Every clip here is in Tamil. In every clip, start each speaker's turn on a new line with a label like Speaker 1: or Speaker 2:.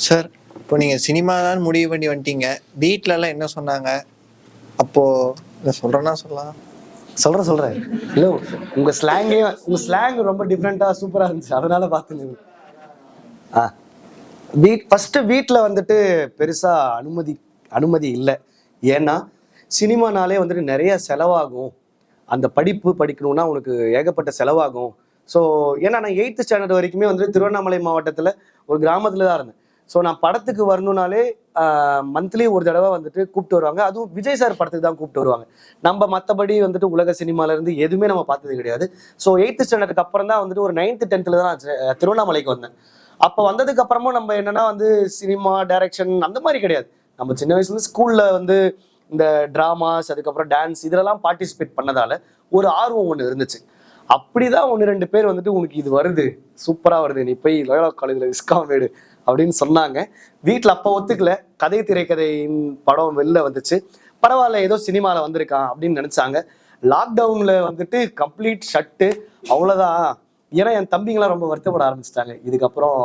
Speaker 1: சார், இப்போ நீங்கள் சினிமா தான் முடிவு பண்ணி வந்துட்டீங்க. வீட்டிலலாம் என்ன சொன்னாங்க? அப்போது இதை சொல்கிறேன்னா சொல்லலாம்.
Speaker 2: சொல்கிறேன் இல்லை, உங்கள் ஸ்லாங் ரொம்ப டிஃப்ரெண்ட்டாக சூப்பராக இருந்துச்சு, அதனால பார்த்துங்க. ஃபஸ்ட்டு வீட்டில் வந்துட்டு பெருசாக அனுமதி இல்லை. ஏன்னா சினிமானாலே வந்துட்டு நிறைய செலவாகும். அந்த படிப்பு படிக்கணும்னா உனக்கு ஏகப்பட்ட செலவாகும். ஸோ ஏன்னா நான் 8th ஸ்டாண்டர்ட் வரைக்குமே வந்துட்டு திருவண்ணாமலை மாவட்டத்தில் ஒரு கிராமத்தில் தான் இருந்தேன். ஸோ நான் படத்துக்கு வரணுனாலே மந்த்லி ஒரு தடவை வந்துட்டு கூப்பிட்டு வருவாங்க. அதுவும் விஜய் சார் படத்துக்கு தான் கூப்பிட்டு வருவாங்க. நம்ம மற்றபடி வந்துட்டு உலக சினிமாலேருந்து எதுவுமே நம்ம பார்த்தது கிடையாது. ஸோ 8th ஸ்டாண்டர்டுக்கு அப்புறம் தான் வந்துட்டு ஒரு 9th 10th தான் நான் திருவண்ணாமலைக்கு வந்தேன். அப்போ வந்ததுக்கு அப்புறமும் நம்ம என்னன்னா வந்து சினிமா டைரக்ஷன் அந்த மாதிரி கிடையாது. நம்ம சின்ன வயசுலேருந்து ஸ்கூலில் வந்து இந்த ட்ராமாஸ், அதுக்கப்புறம் டான்ஸ் இதெல்லாம் பார்ட்டிசிபேட் பண்ணதால ஒரு ஆர்வம் ஒன்று இருந்துச்சு. அப்படிதான் 1-2 பேர் வந்துட்டு உனக்கு இது வருது, சூப்பராக வருது, நீ போய் லோயலா காலேஜில் விஸ்காம் வேடு அப்படின்னு சொன்னாங்க. வீட்டில் அப்போ ஒத்துக்கல. கதை திரைக்கதையின் படம் வெளில வந்துச்சு. பரவாயில்ல, ஏதோ சினிமாவில் வந்திருக்கான் அப்படின்னு நினச்சாங்க. லாக்டவுனில் வந்துட்டு கம்ப்ளீட் ஷட்டு, அவ்வளோதான். ஏன்னா என் தம்பிங்களாம் ரொம்ப வருத்தப்பட ஆரம்பிச்சிட்டாங்க. இதுக்கப்புறம்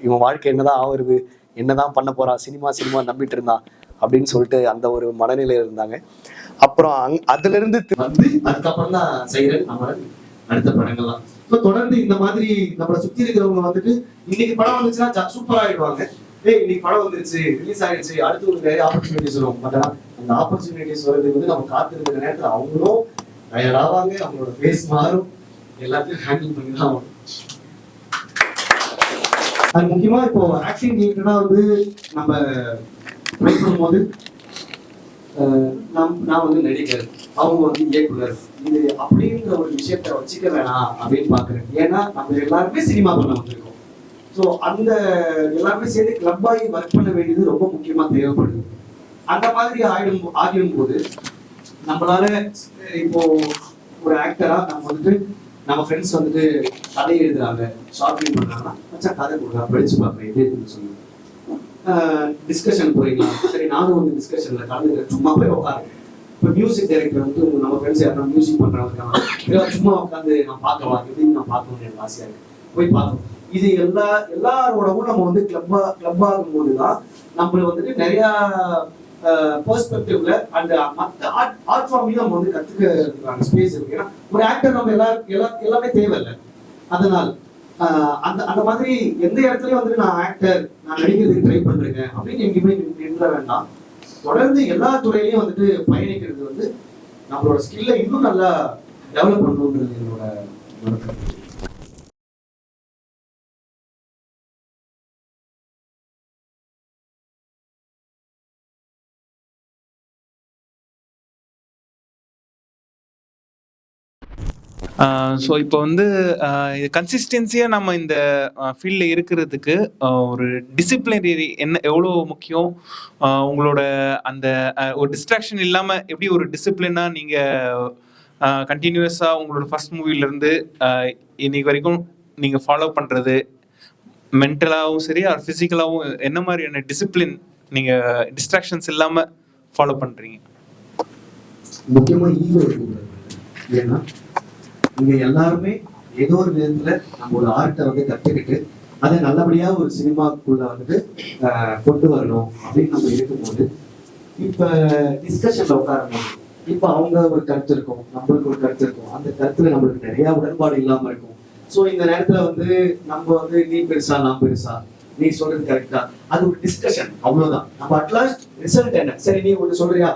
Speaker 2: இவன் வாழ்க்கை என்னதான் ஆகுறது, என்னதான் பண்ண போறான், சினிமா நம்பிட்டு இருந்தான் அப்படின்னு சொல்லிட்டு அந்த ஒரு மனநிலையில் இருந்தாங்க. அப்புறம் அதுல இருந்து வந்து அதுக்கப்புறம் தான் செய்யறேன் நம்ம அடுத்த படங்கள்லாம். ஸோ தொடர்ந்து இந்த மாதிரி நம்மளை சுத்தி இருக்கிறவங்க வந்துட்டு இன்னைக்கு படம் வந்துச்சுன்னா சூப்பரா ஆயிடுவாங்க. இன்னைக்கு படம் வந்துருச்சு, ரிலீஸ் ஆயிடுச்சு, அடுத்து ஒரு நிறைய ஆப்பர்ச்சுனிட்டிஸ் வரும். பட் அந்த ஆப்பர்ச்சுனிட்டிஸ் வருது வந்து நம்ம காத்திருக்கிற நேரத்தில் அவங்களும் டயர்ட் ஆவாங்க, அவங்களோட ஃபேஸ் மாறும், எல்லாத்தையும் ஹேண்டில் பண்ணி தான் ஆகும். அது முக்கியமா இப்போ ஆக்டிங் ரிலேட்டடா வந்து நம்ம ட்ரை பண்ணும்போது நான் வந்து நடிகர், அவங்க வந்து இயக்குனர், இது அப்படிங்கிற ஒரு விஷயத்த வச்சுக்க வேணாம் அப்படின்னு பாக்குறேன். ஏன்னா நம்ம எல்லாருமே சினிமா பண்ண வந்திருக்கோம். ஸோ அந்த எல்லாருமே சேர்ந்து கிளப் ஆகி ஒர்க் பண்ண வேண்டியது ரொம்ப முக்கியமா தேவைப்படுது. அந்த மாதிரி ஆகிடும் போது நம்மளால இப்போ ஒரு ஆக்டரா நம்ம வந்துட்டு நம்ம ஃப்ரெண்ட்ஸ் வந்துட்டு கதை எழுதுறாங்க, ஷார்ட் ஃபிலிம் பண்றாங்கன்னா வச்சா கதை கொடுக்குறா, படிச்சு பார்க்குறேன் எப்படி சொல்லுங்க. டிஸ்கஷன் போறீங்களா, சரி நானும் வந்து டிஸ்கஷன்ல கலந்துக்கிறேன், சும்மா போய் உட்காருங்க. இப்போ மியூசிக் டைரக்டர் வந்து நம்ம ஃப்ரெண்ட்ஸ் யாரும் மியூசிக் பண்றவங்க சும்மா உட்காந்து நான் பார்க்கலாம், எப்படின்னு நான் பார்க்கணும்னு எனக்கு ஆசையா இருக்கு, போய் பார்க்கணும். இது எல்லாரோடவும் நம்ம வந்து கிளப் ஆகும்போது தான் நம்ம வந்துட்டு நிறைய பெர்ஸ்பெக்டிவ்ல அந்த மற்ற ஆர்ட் ஃபார்மையும் நம்ம வந்து கத்துக்கிறதுக்கான ஸ்பேஸ் இருக்கு. ஏன்னா ஒரு ஆக்டர் நம்ம எல்லாமே தேவையில்லை. அதனால் அந்த மாதிரி எந்த இடத்துலயும் வந்துட்டு நான் ஆக்டர், நான் நடிக்கிறதுக்கு ட்ரை பண்றேங்க அப்படின்னு எங்கேயுமே நின்ற வேண்டாம். தொடர்ந்து எல்லா துறையிலையும் வந்துட்டு பயணிக்கிறது வந்து நம்மளோட ஸ்கில்லை இன்னும் நல்லா டெவலப் பண்ணணுன்றது என்னோட கருத்து.
Speaker 3: ஸோ இப்போ வந்து கன்சிஸ்டன்சியாக நம்ம இந்த ஃபீல்டில் இருக்கிறதுக்கு ஒரு டிசிப்ளினரி எவ்வளோ முக்கியம்? உங்களோட அந்த ஒரு டிஸ்ட்ராக்ஷன் இல்லாமல் எப்படி ஒரு டிசிப்ளினாக நீங்கள் கண்டினியூஸாக உங்களோட ஃபர்ஸ்ட் மூவிலேருந்து இன்னைக்கு வரைக்கும் நீங்கள் ஃபாலோ பண்ணுறது, மென்டலாகவும் சரி ஆர் ஃபிசிக்கலாகவும் என்ன மாதிரியான டிசிப்ளின் நீங்கள் டிஸ்ட்ராக்ஷன்ஸ் இல்லாமல் ஃபாலோ பண்ணுறீங்க?
Speaker 2: முக்கியமாக ஈகோ இருக்கு. ஏன்னா இங்க எல்லாருமே ஏதோ ஒரு விதத்துல நம்ம ஒரு ஆர்ட்டை வந்து கத்துக்கிட்டு அதை நல்லபடியா ஒரு சினிமாக்குள்ள வந்துட்டு கொண்டு வரணும் அப்படின்னு நம்ம இருக்கும்போது இப்ப டிஸ்கஷன்ல உட்காரணும். இப்ப அவங்க ஒரு கருத்து இருக்கும், நம்மளுக்கு ஒரு கருத்து இருக்கும், அந்த கருத்துல நம்மளுக்கு நிறைய உடன்பாடு இல்லாம இருக்கும். ஸோ இந்த நேரத்துல வந்து நம்ம வந்து நீ பெருசா நான் பெருசா, நீ சொல்றது கரெக்டா, அது ஒரு டிஸ்கஷன், அவ்வளவுதான். நம்ம அட்லாஸ்ட் ரிசல்ட் என்ன, சரி நீ ஒண்ணு சொல்றியா,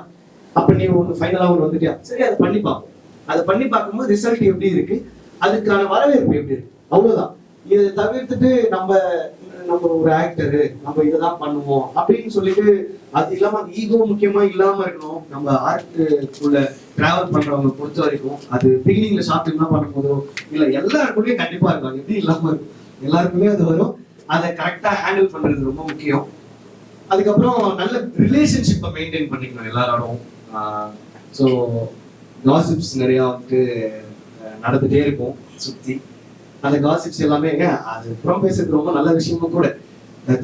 Speaker 2: அப்ப நீ ஒண்ணு ஃபைனலா ஒண்ணு வந்துட்டியா, சரி அதை பண்ணி பார்ப்போம். அதை பண்ணி பார்க்கும்போது ரிசல்ட் எப்படி இருக்கு, அதுக்கான வரவேற்பு எப்படி இருக்கு, அவ்வளவுதான். இதை தவிர்த்துட்டு நம்ம ஒரு ஆக்டரு, நம்ம இதைதான் பண்ணுவோம் அப்படின்னு சொல்லிட்டு அது இல்லாம அந்த ஈகோ முக்கியமா இல்லாம இருக்கணும். நம்ம ஆர்ட்டுக்குள்ள டிராவல் பண்றவங்க பொறுத்த வரைக்கும் அது பிகினிங்ல ஷார்ட் தான் பண்ணும்போதோ இல்ல எல்லாருக்குள்ளேயே கண்டிப்பா இருக்கும், எப்படி இல்லாம இருக்கும், எல்லாருக்குள்ளேயும் அது வரும். அதை கரெக்டா ஹேண்டில் பண்றது ரொம்ப முக்கியம். அதுக்கப்புறம் நல்ல ரிலேஷன்ஷிப்பை மெயின்டைன் பண்ணிக்கணும் எல்லாரோடும். ஸோ காசிப்ஸ் நிறைய வந்து நடந்துட்டே இருக்கும் சுத்தி. அந்த காசிப்ஸ் எல்லாமே அது புறம் பேசுறது ரொம்ப நல்ல விஷயமும் கூட.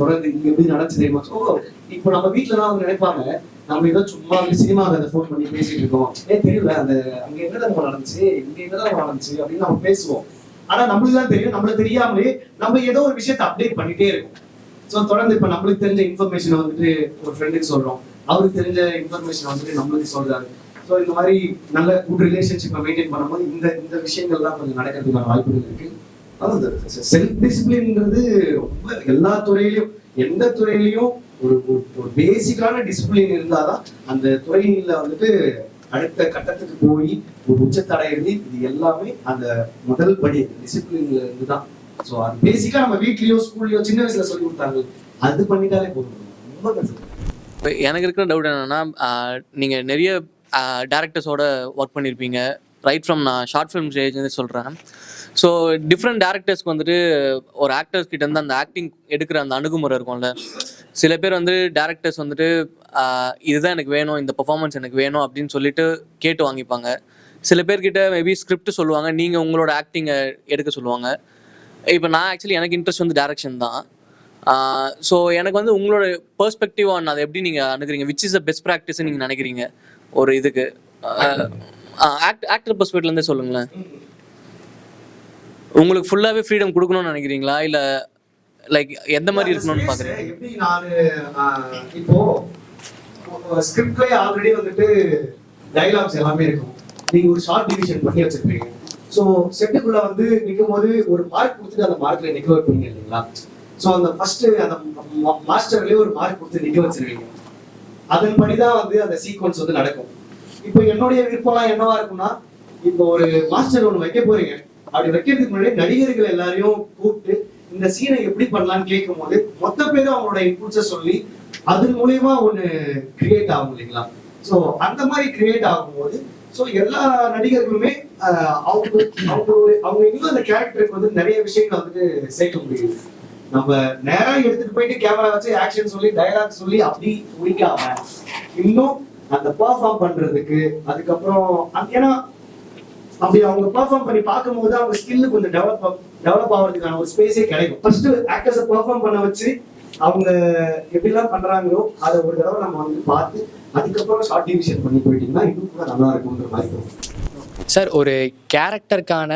Speaker 2: தொடர்ந்து இங்க எப்படி நடந்துச்சு தெரியுமா, இப்போ நம்ம வீட்டுலதான் அவங்க நினைப்பாங்க நம்ம ஏதோ சும்மா சினிமாவை அதை ஃபோன் பண்ணி பேசிட்டு இருக்கோம், தெரியல அந்த அங்க என்னதான் நடந்துச்சு, இங்க என்னதான் நடந்துச்சு அப்படின்னு நம்ம பேசுவோம். ஆனா நம்மளுக்கு தான் தெரியும், நம்மளுக்கு தெரியாமலே நம்ம ஏதோ ஒரு விஷயத்த அப்டேட் பண்ணிட்டே இருக்கோம். ஸோ தொடர்ந்து இப்போ நம்மளுக்கு தெரிஞ்ச இன்ஃபர்மேஷனை வந்துட்டு ஒரு ஃப்ரெண்டுக்கு சொல்றோம், அவருக்கு தெரிஞ்ச இன்ஃபர்மேஷன் வந்துட்டு நம்மளுக்கு சொல்றாரு. ஸோ இந்த மாதிரி நல்ல குட் ரிலேஷன்ஷிப்பை மெயின்டைன் பண்ணும்போது இந்த இந்த விஷயங்கள்லாம் கொஞ்சம் நடக்கிறதுக்கான வாய்ப்புகள் இருக்கு. அதாவது செல்ஃப் டிசிப்ளின்ங்கிறது ரொம்ப எல்லா துறையிலையும், எந்த துறையிலையும் ஒரு ஒரு பேசிக்கான டிசிப்ளின் இருந்தாதான் அந்த துறையில வந்துட்டு அடுத்த கட்டத்துக்கு போய் ஒரு உச்சத்தடையிறது. இது எல்லாமே அந்த முதல் படி டிசிப்ளின்ல இருந்து தான். ஸோ அது பேசிக்கா நம்ம வீட்லயோ ஸ்கூல்லயோ சின்ன வயசுல சொல்லி கொடுத்தாங்க, அது பண்ணிட்டாலே போதும். ரொம்ப கஷ்டம்.
Speaker 4: எனக்கு இருக்கிற டவுட் என்னன்னா, நீங்கள் நிறைய டேரக்டர்ஸோட ஒர்க் பண்ணியிருப்பீங்க. ரைட் ஃப்ரம் நான் ஷார்ட் ஃபிலிம் ஸ்டேஜ்னு சொல்கிறேன். ஸோ டிஃப்ரெண்ட் டேரக்டர்ஸ்க்கு வந்துட்டு ஒரு ஆக்டர்ஸ் கிட்ட இருந்து அந்த ஆக்டிங் எடுக்கிற அந்த அணுகுமுறை இருக்கும்ல. சில பேர் வந்து டேரக்டர்ஸ் வந்துட்டு இதுதான் எனக்கு வேணும், இந்த பெர்ஃபார்மன்ஸ் எனக்கு வேணும் அப்படின்னு சொல்லிட்டு கேட்டு வாங்கிப்பாங்க. சில பேர்கிட்ட மேபி ஸ்கிரிப்ட் சொல்லுவாங்க, நீங்கள் உங்களோட ஆக்டிங்கை எடுக்க சொல்லுவாங்க. இப்போ நான் ஆக்சுவலி எனக்கு இன்ட்ரெஸ்ட் வந்து டேரக்ஷன் தான். ஸோ எனக்கு வந்து உங்களோட பெர்ஸ்பெக்டிவ் ஆன் அதை எப்படி நீங்கள் அணுகிறீங்க, விச் இஸ் த பெஸ்ட் ப்ராக்டிஸ்ன்னு நீங்கள் நினைக்கிறீங்க ஒரு இதுக்கு? ஆக்டர் பெர்ஸ்பெக்டிவ்லேருந்தே சொல்லுங்களேன். உங்களுக்கு ஃபுல்லாகவே ஃப்ரீடம் கொடுக்கணும்னு நினைக்கிறீங்களா, இல்லை லைக் எந்த மாதிரி இருக்கணும்னு பார்க்குறீங்க?
Speaker 2: எப்படி நான் இப்போ ஸ்கிரிப்ட்லேயே ஆல்ரெடி வந்துட்டு டைலாக்ஸ் எல்லாமே இருக்கும், நீங்கள் ஒரு ஷார்ட் டிவிஷன் பண்ணி வச்சிருப்பீங்க. ஸோ செட்டுக்குள்ள வந்து நிற்கும் போது ஒரு மார்க் கொடுத்துட்டு அந்த மார்க்ல நிற்க வைப்பீங்க இல்லைங்களா? ஸோ அந்த ஃபர்ஸ்ட் அந்த மாஸ்டர்லேயே ஒரு மார்க் கொடுத்து நிற்க வச்சிருவீங்க. அதன்படிதான் வந்து அந்த சீக்வன்ஸ் வந்து நடக்கும். இப்போ என்னுடைய விருப்பம்லாம் என்னவா இருக்கும்னா, இப்போ ஒரு மாஸ்டர் ஒன்று வைக்க போறீங்க, அப்படி வைக்கிறதுக்கு முன்னாடி நடிகர்கள் எல்லாரையும் கூப்பிட்டு இந்த சீனை எப்படி பண்ணலாம்னு கேட்கும் போது மொத்த பேரும் அவங்களோட இன்புட்ஸை சொல்லி அதன் மூலியமா ஒன்று கிரியேட் ஆகும் இல்லைங்களா? ஸோ அந்த மாதிரி கிரியேட் ஆகும்போது ஸோ எல்லா நடிகர்களுமே அவங்க இன்னும் அந்த கேரக்டருக்கு வந்து நிறைய விஷயங்களை வந்துட்டு சேர்க்க முடியுது. நம்ம நேரம் எடுத்துட்டு போயிட்டு கேமரா வச்சு ஆக்ஷன் சொல்லி டயலாக் சொல்லி அப்படி முடிக்காம இன்னும் அந்த பெர்ஃபார்ம் பண்றதுக்கு, அதுக்கப்புறம் ஏன்னா அப்படி அவங்க பெர்ஃபார்ம் பண்ணி பார்க்கும்போது அவங்க ஸ்கில் கொஞ்சம் டெவலப் ஆகிறதுக்கான ஒரு ஸ்பேஸே கிடைக்கும். ஃபர்ஸ்ட் ஆக்டர்ஸை பெர்ஃபார்ம் பண்ண வச்சு அவங்க எப்படிலாம் பண்றாங்களோ அதை ஒரு தடவை நம்ம வந்து பார்த்து அதுக்கப்புறம் ஷார்ட் டிவிஷன் பண்ணி போயிட்டீங்கன்னா இன்னும் கூட நல்லா இருக்கும்ன்ற மாதிரி தோணும்.
Speaker 5: சார், ஒரு கேரக்டருக்கான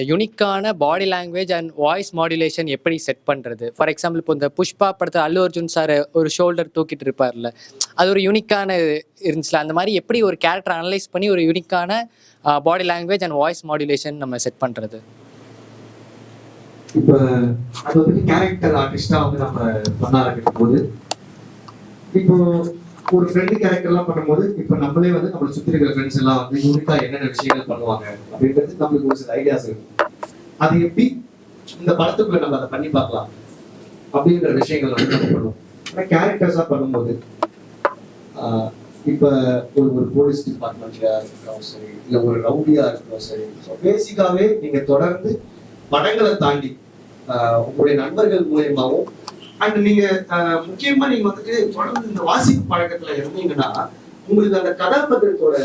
Speaker 5: யூனிக்கான body language and voice modulation எப்படி செட் பண்ணுறது? ஃபார் எக்ஸாம்பிள், இப்போ இந்த புஷ்பா படத்தில் அல்லு அர்ஜுன் சார் ஒரு ஷோல்டர் தூக்கிட்டு இருப்பார்ல, அது ஒரு யூனிக்கான இருந்துச்சுல, அந்த மாதிரி எப்படி ஒரு கேரக்டர் அனலைஸ் பண்ணி ஒரு யூனிக்கான body language and voice modulation நம்ம செட் பண்ணுறது?
Speaker 2: இப்போ அது வந்து கேரக்டர் ஆர்டிஸ்டா வந்து நம்ம பண்ண ஆரம்பிக்கும் போது, இப்போ ஒரு ஃப்ரெண்டு கேரக்டர்லாம் பண்ணும்போது இப்போ நம்மளே வந்து நம்மளை சுற்றி இருக்கிற ஃப்ரெண்ட்ஸ் எல்லாம் வந்து யூனிக்கா என்னென்ன விஷயங்கள் பண்ணுவாங்க அப்படின்றது நம்மளுக்கு ஒரு சில ஐடியாஸ் இருக்கும். அது எப்படி இந்த படத்துக்குள்ள நம்ம அதை பண்ணி பார்க்கலாம் அப்படின்ற விஷயங்கள் வந்து நம்ம பண்ணுவோம். ஆனால் கேரக்டர்ஸாக பண்ணும்போது இப்போ ஒரு போலீஸ் டிபார்ட்மெண்ட்ல இருக்கிறோம் சரி, இல்லை ஒரு ரவுடியா இருக்கிறோம் சரி, ஸோ பேசிக்காவே நீங்க தொடர்ந்து படங்களை தாண்டி உங்களுடைய நண்பர்கள் மூலியமாகவும் அண்ட் நீங்க முக்கியமா நீங்க வந்துட்டு தொடர்ந்து இந்த வாசிப்பு பழக்கத்துல இருந்தீங்கன்னா உங்களுக்கு அந்த கதாபாத்திரத்தோட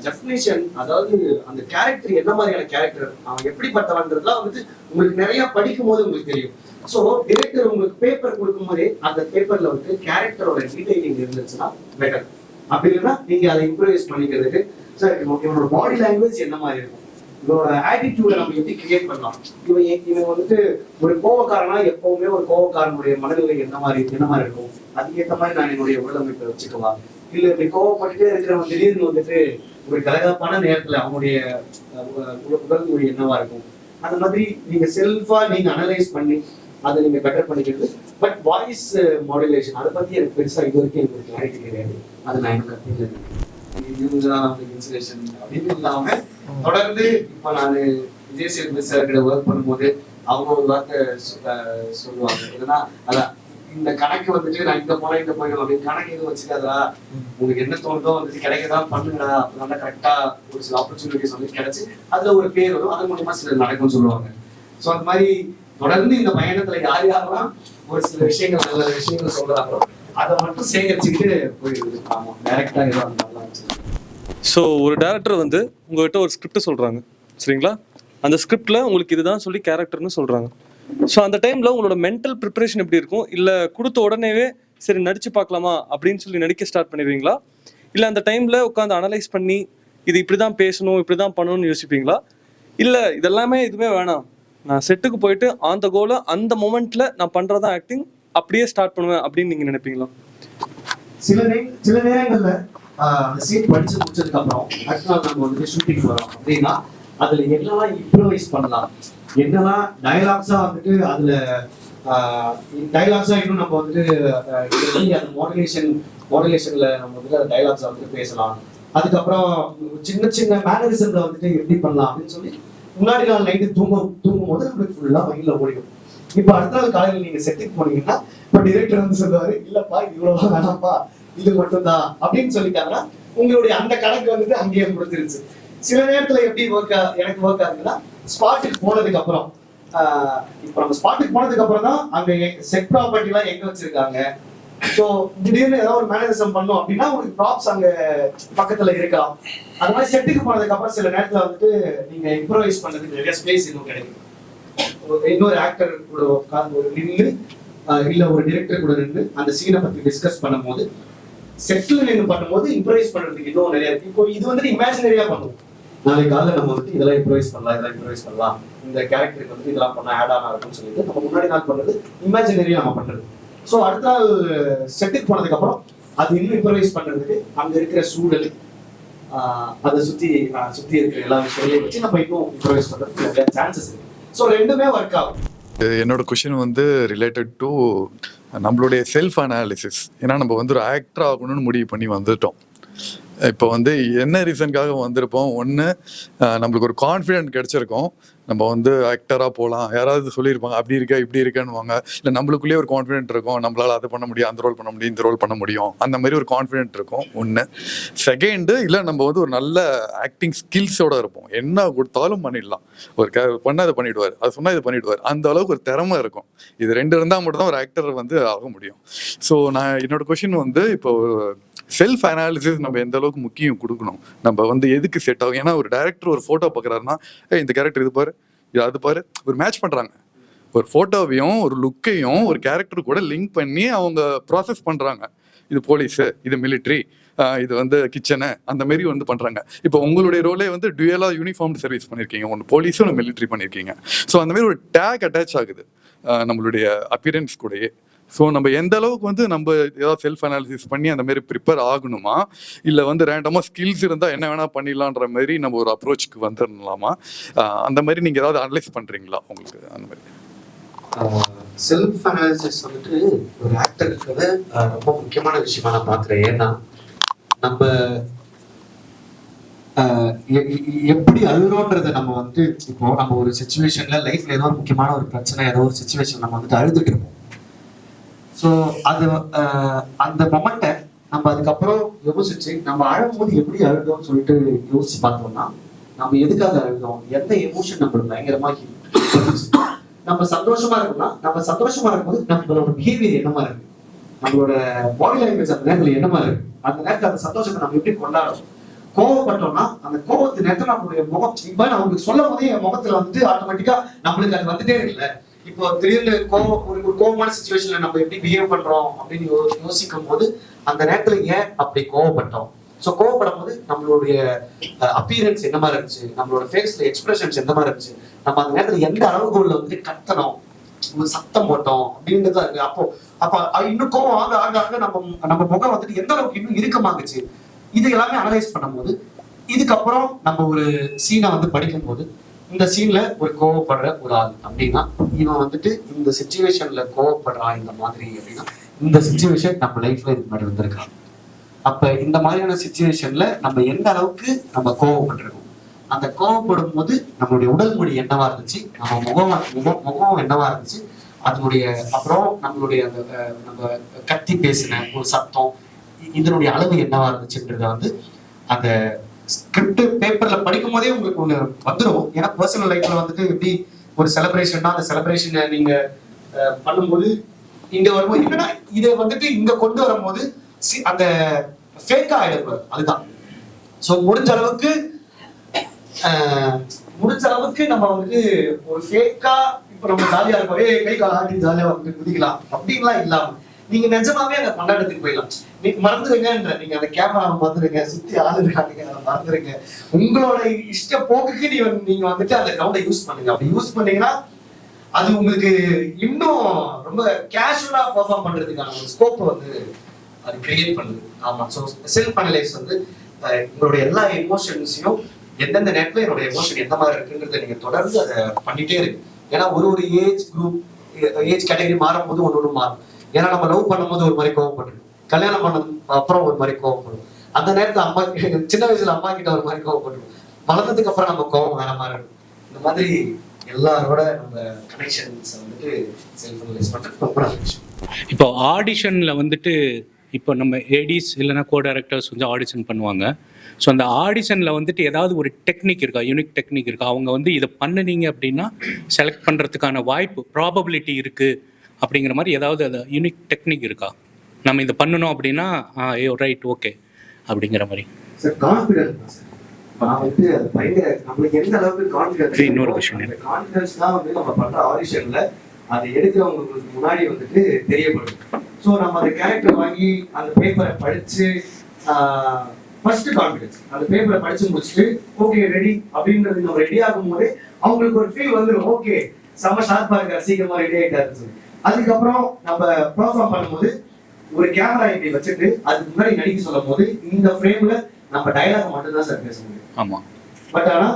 Speaker 2: டெஃபினேஷன், அதாவது அந்த கேரக்டர் என்ன மாதிரியான கேரக்டர், அவன் எப்படிப்பட்டவன்றதுலாம் வந்துட்டு உங்களுக்கு நிறைய படிக்கும் போது உங்களுக்கு தெரியும். ஸோ டிரெக்டர் உங்களுக்கு பேப்பர் கொடுக்கும் போதே அந்த பேப்பர்ல வந்து கேரக்டரோட டீடைலிங் இருந்துச்சுன்னா பெட்டர். அப்படி இல்லைன்னா நீங்க அதை இம்ப்ரூவைஸ் பண்ணிக்கிறதுக்கு சார் இவனோட பாடி லாங்குவேஜ் என்ன மாதிரி இருக்கும், இவனோட ஆட்டிடியூட நம்ம எப்படி கிரியேட் பண்ணலாம், இவன் வந்துட்டு ஒரு கோவக்காரனா எப்பவுமே ஒரு கோவக்காரனுடைய மனநிலை என்ன மாதிரி இருக்கும், அதுக்கேற்ற மாதிரி நான் என்னுடைய உடலமைப்பை வச்சுக்கலாம். இல்ல இப்படி கோவப்பட்டுட்டே இருக்கிறவன் திடீர்னு வந்துட்டு ஒரு கலகலப்பான நேரத்துல அவனுடைய உடல் மொழி என்னவா இருக்கும், அந்த மாதிரி நீங்க செல்ஃபா நீங்க அனலைஸ் பண்ணி அதை நீங்க பெட்டர் பண்ணிக்கிறது. பட் வாய்ஸ் மாடுலேஷன் அதை பத்தி எனக்கு பெருசா இது வரைக்கும் எனக்கு கிளாரிட்டி கிடையாது. அதை நான் எனக்கு கற்றுக்கிறேன். இவங்கதான் நமக்கு இன்ஸ்பிரேஷன் அப்படின்னு இல்லாம தொடர்ந்து இப்ப நான் விஜய் சேதுபதி சார் கிட்ட ஒர்க் பண்ணும்போது அவங்க ஒரு வார்த்தை சொல்லுவாங்க, இல்லைன்னா அதான் இந்த கணக்கு வந்துட்டு நான் இங்க போனா இங்க போயிடும் அப்படின்னு கணக்கு எதுவும் வச்சுக்காதா, உங்களுக்கு என்ன தோணுதோ வந்துட்டு கிடைக்கதான் பண்ணுங்கடா, அப்பதான் கரெக்டா ஒரு சில ஆப்பர்ச்சுனிட்டிஸ் வந்து கிடைச்சு அதுல ஒரு பேர் வரும், அது மூலமா சில நடக்கும்னு சொல்லுவாங்க. ஸோ அந்த மாதிரி தொடர்ந்து இந்த பயணத்துல யார் யாரெல்லாம் ஒரு சில விஷயங்கள் நல்ல விஷயங்கள் சொல்றாங்களோ அதை மட்டும் சேகரிச்சுக்கிட்டு போயிடுது. ஆமா, டைரக்டா ஏதோ அந்த மாதிரிலாம் வச்சு.
Speaker 6: ஸோ ஒரு டேரக்டர் வந்து உங்கள்கிட்ட ஒரு ஸ்கிரிப்ட் சொல்கிறாங்க சரிங்களா, அந்த ஸ்கிரிப்டில் உங்களுக்கு இதுதான் சொல்லி கேரக்டர்னு சொல்கிறாங்க. ஸோ அந்த டைமில் உங்களோட மென்டல் ப்ரிப்பரேஷன் எப்படி இருக்கும்? இல்லை கொடுத்த உடனேவே சரி நடிச்சு பார்க்கலாமா அப்படின்னு சொல்லி நடிக்க ஸ்டார்ட் பண்ணிடுவீங்களா, இல்லை அந்த டைமில் உட்காந்து அனலைஸ் பண்ணி இது இப்படி தான் பேசணும் இப்படி தான் பண்ணணும்னு யோசிப்பீங்களா, இல்லை இதெல்லாமே எதுவுமே வேணாம் நான் செட்டுக்கு போயிட்டு ஆன் த கோல அந்த மொமெண்ட்டில் நான் பண்ணுறதான் ஆக்டிங் அப்படியே ஸ்டார்ட் பண்ணுவேன் அப்படின்னு நீங்க நினைப்பீங்களா?
Speaker 2: சில நேரங்கள்ல அந்த சீன் படிச்சு முடிச்சதுக்கு அப்புறம் அடுத்த நாள் நம்ம வந்து ஷூட்டிங் வரோம் அப்படின்னா அதுல என்னெல்லாம் இம்ப்ரோவைஸ் பண்ணலாம், என்னெல்லாம் டயலாக்ஸா வந்துட்டு அதுல டயலாக்ஸா இன்னும் நம்ம வந்துட்டு அந்த மாடுலேஷன்ல நம்ம வந்துட்டு அந்த டயலாக்ஸா வந்துட்டு பேசலாம். அதுக்கப்புறம் சின்ன சின்ன மேனரிசம்ல வந்துட்டு எப்படி பண்ணலாம் அப்படின்னு சொல்லி முன்னாடி நாள் நைட்டு தூங்கும் போது நம்மளுக்கு ஃபுல்லா மைண்ட்ல ஓடிடும். இப்ப அடுத்த நாள் காலையில நீங்க செட்டுக்கு போனீங்கன்னா இப்ப டிரெக்டர் வந்து சொல்லுவாரு, இல்லப்பா இது இவ்வளவு வேணாம்ப்பா இது மட்டும்தான் அப்படின்னு சொல்லிட்டாங்கன்னா உங்களுடைய அந்த கணக்கு வந்துட்டு அங்கேயே முடிஞ்சிருச்சு. சில நேரத்துல எப்படி எனக்கு ஒர்க் ஆகுதுன்னா ஸ்பாட்டுக்கு போனதுக்கு அப்புறம் இப்போ நம்ம ஸ்பாட்டுக்கு போனதுக்கு அப்புறம் தான் அங்க செட் ப்ராப்பர்ட்டி எல்லாம் எங்க வச்சிருக்காங்க. ஸோ திடீர்னு ஏதாவது ஒரு மேனரிசம் பண்ணோம் அப்படின்னா உங்களுக்கு ப்ராப்ஸ் அங்க பக்கத்துல இருக்கலாம். அது மாதிரி செட்டுக்கு போனதுக்கு அப்புறம் சில நேரத்துல வந்துட்டு நீங்க இம்ப்ரோவைஸ் பண்றதுக்கு நிறைய ஸ்பேஸ் இன்னும் கிடைக்கும். இன்னொரு ஆக்டர் கூட உட்கார்ந்து ஒரு நின்று இல்ல ஒரு டிரெக்டர் கூட நின்று அந்த சீனை பத்தி டிஸ்கஸ் பண்ணும்போது செட்டில் நின்று பண்ணும்போது இம்ப்ரோவைஸ் பண்றதுக்கு இன்னும் நிறைய இருக்கு. இப்போ இது வந்துட்டு இமேஜினரியா பண்ணுவோம். நாளைக்கு காலையில நம்ம வந்துட்டு இதெல்லாம் இம்ப்ரோவைஸ் பண்ணலாம், இந்த கேரக்டருக்கு வந்து இதெல்லாம் பண்ண ஆட் ஆனா இருக்குன்னு சொல்லிட்டு நம்ம முன்னாடி நாள் பண்றது இமேஜினரியா நம்ம பண்றது. ஸோ அடுத்த நாள் செட்டுக்கு போனதுக்கு அப்புறம் அது இன்னும் இம்ப்ரோவைஸ் பண்றதுக்கு அங்க இருக்கிற சூழல் அதை சுத்தி இருக்கிற எல்லா விஷயங்களையும் வச்சு நம்ம இன்னும் இம்ப்ரோவைஸ் பண்றதுக்கு நிறைய சான்சஸ் இருக்கு. ஸோ ரெண்டுமே ஒர்க் ஆகும்.
Speaker 7: என்னோட கொஷின் வந்து ரிலேட்டட் டு நம்மளுடைய செல்ஃப் அனாலிசிஸ். ஏன்னா நம்ம வந்து ஒரு ஆக்டர் ஆகணும்னு முடிவு பண்ணி வந்துட்டோம். இப்போ வந்து என்ன ரீசனுக்காக வந்திருப்போம், ஒன்று நம்மளுக்கு ஒரு கான்ஃபிடென்ட் கிடைச்சிருக்கோம், நம்ம வந்து ஆக்டராக போகலாம், யாராவது சொல்லியிருப்பாங்க அப்படி இருக்கா இப்படி இருக்கான்னுவாங்க, இல்லை நம்மளுக்குள்ளேயே ஒரு கான்ஃபிடென்ட் இருக்கும், நம்மளால் அதை பண்ண முடியும், அந்த ரோல் பண்ண முடியும், இந்த ரோல் பண்ண முடியும், அந்த மாதிரி ஒரு கான்ஃபிடென்ட் இருக்கும் ஒன்று. செகண்டு, இல்லை நம்ம வந்து ஒரு நல்ல ஆக்டிங் ஸ்கில்ஸோடு இருப்போம், என்ன கொடுத்தாலும் பண்ணிடலாம், ஒரு பண்ண அதை பண்ணிவிடுவார், அது சொன்னால் இது பண்ணிவிடுவார், அந்த அளவுக்கு ஒரு திறமை இருக்கும். இது ரெண்டு இருந்தால் மட்டும் தான் ஒரு ஆக்டர் வந்து ஆக முடியும். ஸோ என்னோட கொஷின் வந்து இப்போ செல்ஃப் அனாலிசிஸ் நம்ம எந்த அளவுக்கு முக்கியம் கொடுக்கணும், நம்ம வந்து எதுக்கு செட் ஆகும். ஏன்னா ஒரு டைரக்டர் ஒரு ஃபோட்டோ பார்க்குறாருன்னா இந்த கேரக்டர் இது பாரு இது அது பாரு, ஒரு மேட்ச் பண்ணுறாங்க, ஒரு ஃபோட்டோவையும் ஒரு லுக்கையும் ஒரு கேரக்டர் கூட லிங்க் பண்ணி அவங்க ப்ராசஸ் பண்ணுறாங்க. இது போலீஸு, இது மிலிட்ரி, இது வந்து கிச்சனு, அந்த மாரி வந்து பண்ணுறாங்க. இப்போ உங்களுடைய ரோலே வந்து டுயலாக யூனிஃபார்ம் சர்வீஸ் பண்ணியிருக்கீங்க, ஒன்று போலீஸும் ஒன்று மிலிட்ரி பண்ணியிருக்கீங்க. ஸோ அந்த மாதிரி ஒரு டேக் அட்டாச் ஆகுது நம்மளுடைய அப்பியரன்ஸ் கூடயே. ஸோ நம்ம எந்த அளவுக்கு வந்து நம்ம ஏதாவது செல்ஃப் அனாலிசிஸ் பண்ணி அந்த மாதிரி ப்ரிப்பேர் ஆகணுமா, இல்லை வந்து ரேண்டமாக ஸ்கில்ஸ் இருந்தால் என்ன வேணால் பண்ணிடலான்ற மாதிரி நம்ம ஒரு அப்ரோச்சுக்கு வந்துடலாமா, அந்த மாதிரி நீங்கள் ஏதாவது அனலைஸ் பண்ணுறீங்களா உங்களுக்கு? அந்த மாதிரி
Speaker 2: செல்ஃப் அனாலிசிஸ் வந்துட்டு ஒரு ஆக்டருக்கு ரொம்ப முக்கியமான விஷயமா நான் பார்க்குறேன். ஏன்னா நம்ம எப்படி அழுகிறோன்றதை நம்ம வந்து இப்போ நம்ம ஒரு சுச்சுவேஷன்ல லைஃப்ல ஏதோ ஒரு முக்கியமான ஒரு பிரச்சனை, ஏதோ ஒரு சுச்சுவேஷன் நம்ம வந்துட்டு அழுதுட்டு இருப்போம். ஸோ அது அந்த மொமெண்ட்டை நம்ம அதுக்கப்புறம் யோசிச்சு நம்ம அழும்போது எப்படி அழுதோம்னு சொல்லிட்டு யோசிச்சு பார்த்தோம்னா நம்ம எதுக்காக அழுதோம், எந்த எமோஷன் நம்மளுக்கு பயங்கரமா நம்ம சந்தோஷமா இருக்கும்னா நம்ம சந்தோஷமா இருக்கும்போது நம்மளோட பிஹேவியர் என்னமா இருக்கு, நம்மளோட பாடி லாங்குவேஜ் அந்த நேரத்துல என்னமா இருக்கு, அந்த நேரத்தில் அந்த சந்தோஷத்தை நம்ம எப்படி கொண்டாடுறோம். கோவப்பட்டோம்னா அந்த கோவத்து நேரத்தில் நம்மளுடைய முகம் இப்ப நான் உங்களுக்கு சொல்லும் போதே என் முகத்துல வந்து ஆட்டோமேட்டிக்கா நம்மளுக்கு அது வந்துட்டே இருக்குல்ல. இப்போ திடீர்னு ஒரு கோவமான சுச்சுவேஷன்ல நம்ம எப்படி பிஹேவ் பண்றோம் அப்படின்னு யோசிக்கும் போது அந்த நேரத்துல ஏன் அப்படி கோவப்பட்டோம். ஸோ கோவப்படும் போது நம்மளுடைய அப்பியரன்ஸ் என்ன மாதிரி இருந்துச்சு, நம்மளோட ஃபேஸ்ல எக்ஸ்பிரஷன்ஸ் எந்த மாதிரி இருந்துச்சு, நம்ம அந்த நேரத்துல எந்த அளவுகோல்ல வந்து கத்தணும், ஒரு சத்தம் போட்டோம் அப்படின்றதா இருக்கு. அப்போ இன்னும் கோவம் ஆக ஆக ஆக நம்ம முகம் வந்துட்டு எந்த அளவுக்கு இன்னும் இறுக்கமாகுச்சு, இது எல்லாமே அனலைஸ் பண்ணும்போது இதுக்கப்புறம் நம்ம ஒரு சீனை வந்து படிக்கும் போது இந்த சீன்ல ஒரு கோவப்படுற ஒரு ஆள் அப்படின்னா இவன் வந்துட்டு இந்த சிச்சுவேஷன்ல கோவப்படுறான் இந்த மாதிரி அப்படின்னா இந்த சிச்சுவேஷன் நம்ம லைஃப்ல இது மாதிரி வந்திருக்கான். அப்ப இந்த மாதிரியான சிச்சுவேஷன்ல நம்ம எந்த அளவுக்கு நம்ம கோவப்பட்டிருக்கோம், அந்த கோவப்படும் போது நம்மளுடைய உடல் மொழி என்னவா இருந்துச்சு, நம்ம முகம் என்னவா இருந்துச்சு, அதனுடைய அப்புறம் நம்மளுடைய அந்த நம்ம கத்தி பேசின ஒரு சத்தம் இதனுடைய அளவு என்னவா இருந்துச்சுன்றத வந்து அந்த ஸ்கிரிப்ட் பேப்பர்ல படிக்கும் போதே உங்களுக்கு ஒண்ணு வந்துடும். ஏன்னா பர்சனல் லைஃப்ல வந்துட்டு எப்படி ஒரு செலிப்ரேஷன்னா அந்த செலிப்ரேஷனை நீங்க பண்ணும்போது இங்க வரும்போது என்னன்னா இதை வந்துட்டு இங்க கொண்டு வரும்போது அந்த ஃபேக்கா ஆயிடக்கூடாது, அதுதான். ஸோ முடிஞ்ச அளவுக்கு நம்ம வந்துட்டு ஒரு ஃபேக்கா இப்ப நம்ம ஜாலியா இருக்கோம், கை கால் ஆட்டி ஜாலியா வந்துட்டு குதிக்கலாம் அப்படின்லாம் இல்லாம நீங்க நிஜமாவே அந்த கொண்டாட்டத்துக்கு போயிடலாம். நீங்க மறந்துடுங்கன்ற, நீங்க அந்த கேமராவை மறந்துடுங்க, சுத்தி ஆளு இருக்காங்க அதை மறந்துடுங்க, உங்களோட இஷ்ட போக்குக்கு நீங்க வந்துட்டு அந்த கிரௌண்டை யூஸ் பண்ணுங்க. அப்படி யூஸ் பண்ணீங்கன்னா அது உங்களுக்கு இன்னும் ரொம்ப கேஷுவலா பெர்ஃபார்ம் பண்றதுக்கான ஒரு ஸ்கோப் வந்து அது கிரியேட் பண்ணுது. ஆமா. ஸோ செல்ஃப் அனலைஸ் வந்து உங்களுடைய எல்லா எமோஷன்ஸையும் எந்தெந்த நேரத்துல என்னோட எமோஷன் எந்த மாதிரி இருக்குங்கிறத நீங்க தொடர்ந்து அதை பண்ணிட்டே இருக்கு. ஏன்னா ஒரு ஏஜ் குரூப் ஏஜ் கேட்டகரி மாறும் போது ஒன்று மாறும். ஏன்னா நம்ம லவ் பண்ணும்போது ஒரு மாதிரி கோவப்படுறோம், கல்யாணம் பண்ணது அப்புறம் ஒரு மாதிரி கோவப்படுவோம், அந்த நேரத்துல அம்மா சின்ன வயசுல அம்மா கிட்ட ஒரு மாதிரி கோவப்படுவோம், வளர்ந்ததுக்கு அப்புறம் நம்ம கோவம் வேற மாதிரி இருக்கும். இந்த மாதிரி எல்லாரோட நம்ம கனெக்ஷன்ஸ் வந்துட்டு செல்ஃப் அனலைஸ் பண்றது ரொம்ப நல்ல விஷயம்.
Speaker 8: இப்போ ஆடிஷன்ல வந்துட்டு இப்போ நம்ம ஏடிஸ் இல்லைன்னா கோ டைரக்டர்ஸ் வந்து ஆடிஷன் பண்ணுவாங்க. ஸோ அந்த ஆடிஷனில் வந்துட்டு ஏதாவது ஒரு டெக்னிக் இருக்கா, யூனிக் டெக்னிக் இருக்கா? அவங்க வந்து இதை பண்ணினீங்க அப்படின்னா செலக்ட் பண்ணுறதுக்கான வாய்ப்பு ப்ராபபிலிட்டி இருக்குது அப்படிங்கிற மாதிரி ஏதாவது அது யூனிக் டெக்னிக் இருக்கா? நம்ம இதை பண்ணணும் அப்படின்னா ரைட் ஓகே அப்படிங்கிற மாதிரி.
Speaker 2: சார் கான்ஃபிடன்ஸ் நான் வந்து அது பயங்கர நம்மளுக்கு எந்த அளவுக்கு கான்ஃபிடன்ஸ்,
Speaker 8: இன்னொரு விஷயம்
Speaker 2: அந்த கான்ஃபிடன்ஸ் தான் வந்து நம்ம பண்ற ஆடிஷன்ல அதை எடுக்கிறவங்களுக்கு முன்னாடி வந்துட்டு தெரியப்படும். ஸோ நம்ம அந்த கேரக்டர் வாங்கி அந்த பேப்பரை படிச்சு ஃபர்ஸ்ட் கான்ஃபிடன்ஸ் அந்த பேப்பரை படிச்சு முடிச்சுட்டு ஓகே ரெடி அப்படின்றது நம்ம ரெடி ஆகும் போதே அவங்களுக்கு ஒரு ஃபீல் வந்துடும், ஓகே செம்ம ஷார்ப்பா இருக்காரு, சீக்கிரமா ரெடி ஆயிட்டாருன்னு சொல்லி. அதுக்கப்புறம் நம்ம பெர்ஃபார்ம் பண்ணும்போது ஒரு கேமரா இப்படி வச்சுட்டு அதுக்கு முன்னாடி நடிக்க சொல்லும் போது இந்த ஃப்ரேம்ல நம்ம டயலாக் மட்டும்தான் சார் பேச முடியும்.
Speaker 8: ஆமா.
Speaker 2: பட் ஆனா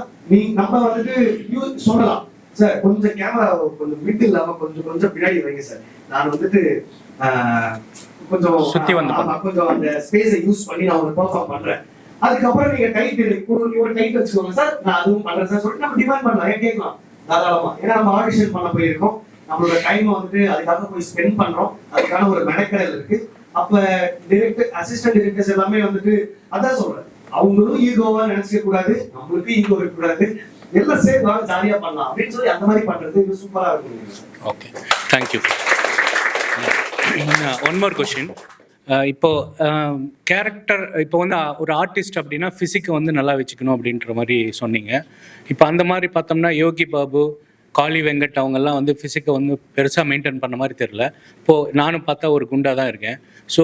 Speaker 2: நம்ம வந்துட்டு சொல்லலாம் சார் கொஞ்சம் கேமரா கொஞ்சம் மிட் இல்லாம கொஞ்சம் பின்னாடி வைங்க சார், நான் வந்துட்டு கொஞ்சம்
Speaker 8: சுத்தி வந்து
Speaker 2: கொஞ்சம் அந்த ஸ்பேஸை யூஸ் பண்ணி நான் ஒரு பெர்ஃபார்ம் பண்றேன். அதுக்கப்புறம் நீங்க டைட் ஒரு டைட் வச்சுக்கோங்க சார், நான் அதுவும் பண்றேன் சார் சொல்லிட்டு நம்ம டிமாண்ட் பண்ணலாம், கேட்கலாம் தாராளமா. ஏன்னா நம்ம ஆடிஷன் பண்ண போயிருக்கோம், நம்மளோட டைம் வந்துட்டு அதுக்காக போய் ஸ்பெண்ட் பண்றோம், அதுக்கான ஒரு மெனக்கடல் இருக்கு. அப்ப டைரக்டர் அசிஸ்டன்ட் டைரக்டர்ஸ் எல்லாமே வந்துட்டு அதான் சொல்றேன், அவங்களும் ஈகோவா நினைச்சிக்க கூடாது, நம்மளுக்கும் ஈகோ இருக்க கூடாது, எல்லாம் சேர்ந்து ஜாலியா பண்ணலாம் அப்படின்னு சொல்லி அந்த மாதிரி பண்றது இது சூப்பரா இருக்கும்.
Speaker 8: Okay, thank you. One more question. இப்போ கேரக்டர் இப்போ வந்து ஒரு ஆர்டிஸ்ட் அப்படின்னா ஃபிசிக்கை வந்து நல்லா வச்சுக்கணும் அப்படின்ற மாதிரி சொன்னீங்க. இப்போ அந்த மாதிரி பார்த்தோம்னா யோகி பாபு, காளி வெங்கட் அவங்கெல்லாம் வந்து ஃபிசிக்கை வந்து பெருசாக மெயின்டைன் பண்ண மாதிரி தெரில. இப்போது நானும் பார்த்தா ஒரு குண்டாக தான் இருக்கேன். ஸோ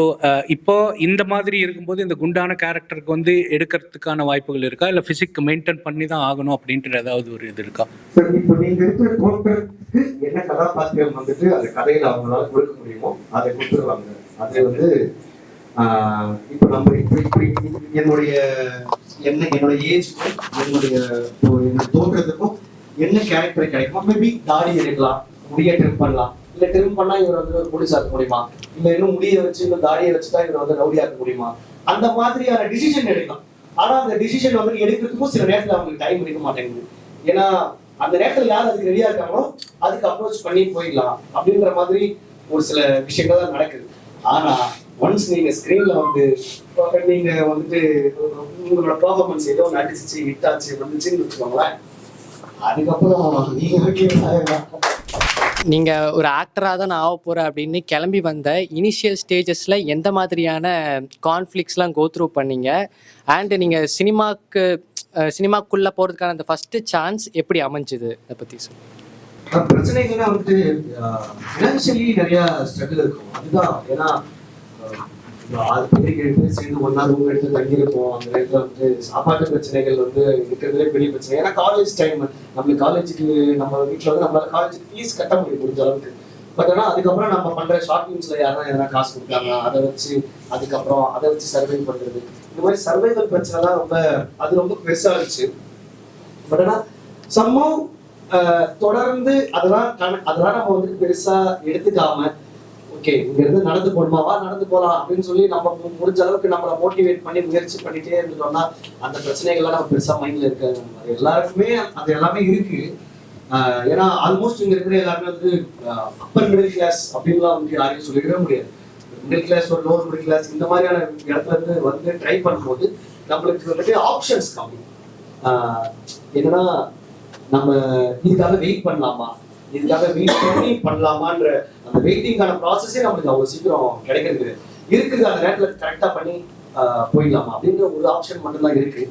Speaker 8: இப்போது இந்த மாதிரி இருக்கும்போது இந்த குண்டான கேரக்டருக்கு வந்து எடுக்கிறதுக்கான வாய்ப்புகள் இருக்கா, இல்லை ஃபிசிக் மெயின்டைன் பண்ணி தான் ஆகணும் அப்படின்ட்டு ஏதாவது ஒரு இது இருக்கா?
Speaker 2: சார் இப்போ நீங்கள் இருக்கிற தோற்றத்துக்கு என்ன கதாபாத்திரம் வந்துட்டு அந்த கதையில் அவங்களால கொடுக்க முடியுமோ அதை கொடுத்துருவாங்க. அதை வந்து இப்போ நம்ம இப்படி என்னுடைய ஏஜுக்கும் என்னுடைய தோற்றத்துக்கும் என்ன கேரக்டர் கிடைக்கும், மேபி தாடி எடுக்கலாம், முடிய ட்ரிம் பண்ணலாம், இல்ல ட்ரிம் பண்ணா இவர் வந்து ஒரு போலீஸ் ஆக்க முடியுமா, இல்ல இன்னும் முடிய வச்சு இன்னும் தாடியை வச்சுதான் இவர் வந்து ரவுடி ஆக்க முடியுமா, அந்த மாதிரியான டிசிஷன் எடுக்கலாம். ஆனா அந்த டிசிஷன் வந்து எடுக்கிறதுக்கும் சில நேரத்துல அவங்களுக்கு டைம் இருக்க மாட்டேங்குது. ஏன்னா அந்த நேரத்துல யார் அதுக்கு ரெடியா இருக்காங்களோ அதுக்கு அப்ரோச் பண்ணி போயிடலாம் அப்படின்ற மாதிரி ஒரு சில விஷயங்கள் தான் நடக்குது. ஆனா ஒன்ஸ் நீங்க ஸ்கிரீன்ல வந்து நீங்க வந்துட்டு உங்களோட பெர்ஃபார்மன்ஸ் ஏதோ நடிச்சு ஹிட்டாச்சு வந்துச்சுன்னு வச்சுக்கோங்களேன், அதுக்கப்புறம்
Speaker 5: நீங்க ஒரு ஆக்டரா தான் நான் ஆக போறேன் அப்படின்னு கிளம்பி வந்த இனிஷியல் ஸ்டேஜஸ்ல எந்த மாதிரியான கான்ஃப்ளிக்ஸ்லாம் கோ த்ரூ பண்ணீங்க, அண்ட் நீங்க சினிமாக்குள்ள போறதுக்கான அந்த ஃபர்ஸ்ட் சான்ஸ் எப்படி அமைஞ்சுது, அதை பத்தி சொல்லுங்க.
Speaker 2: பிரச்சனைகள்லாம் வந்துட்டு ஃபினான்ஷியலி நிறைய ஸ்ட்ரகிள் இருக்கும். அதுதான் ஏன்னா 6 பேர் 7 பேர் சேர்ந்து ஒன்னா ரூம் எடுத்து தங்கியிருப்போம். அந்த நேரத்தில் வந்து சாப்பாட்டு பிரச்சனைகள் வந்து இருக்கிறதுலே பெரிய பிரச்சனை. ஏன்னா காலேஜ் டைம் நம்மளுக்கு காலேஜுக்கு நம்ம வீட்டில் வந்து நம்மளால காலேஜுக்கு ஃபீஸ் கட்ட முடியும் முடிஞ்ச அளவுக்கு. பட் ஆனால் அதுக்கப்புறம் நம்ம பண்ற ஷார்ட் ஃபிலிம்ஸ்ல யாரும் எதனா காசு கொடுத்தாங்க அதை வச்சு அதுக்கப்புறம் அதை வச்சு சர்வை பண்றது, இந்த மாதிரி சர்வைவல் பிரச்சனை தான் ரொம்ப பெருசா இருந்துச்சு. பட் ஆனால் சம்பவம் தொடர்ந்து அதெல்லாம் நம்ம வந்துட்டு பெருசா எடுத்துக்காம ஓகே இங்க இருந்து நடந்து போடுமாவா நடந்து போலாம் அப்படின்னு சொல்லி நம்ம முடிஞ்ச அளவுக்கு நம்மளை மோட்டிவேட் பண்ணி முயற்சி பண்ணிட்டே இருந்துட்டோம்னா அந்த பிரச்சனைகள்லாம் நம்ம பெருசா மைண்ட்ல இருக்காது. எல்லாருக்குமே அது எல்லாமே இருக்கு. ஏன்னா ஆல்மோஸ்ட் இங்க இருக்கிற எல்லாருமே வந்து அப்பர் மிடில் கிளாஸ் அப்படின்லாம் வந்து யாரையும் சொல்லிக்கவே முடியாது. மிடில் கிளாஸ் ஒரு லோவர் மிடில் கிளாஸ் இந்த மாதிரியான இடத்துல இருந்து வந்து ட்ரை பண்ணும்போது நம்மளுக்கு வந்துட்டு ஆப்ஷன்ஸ் கம்மி. என்னன்னா நம்ம இதுக்காக வெயிட் பண்ணலாமா, இதுக்காக வெயிட் பண்ணி பண்ணலாமான்ற அந்த வெயிட்டிங்கான ப்ராசஸே நம்மளுக்கு அவ்வளோ சீக்கிரம் கிடைக்கிறது இருக்குது. அந்த நேரத்தில் கரெக்டாக பண்ணி போயிடலாமா அப்படின்ற ஒரு ஆப்ஷன் மட்டும்தான் இருக்கு.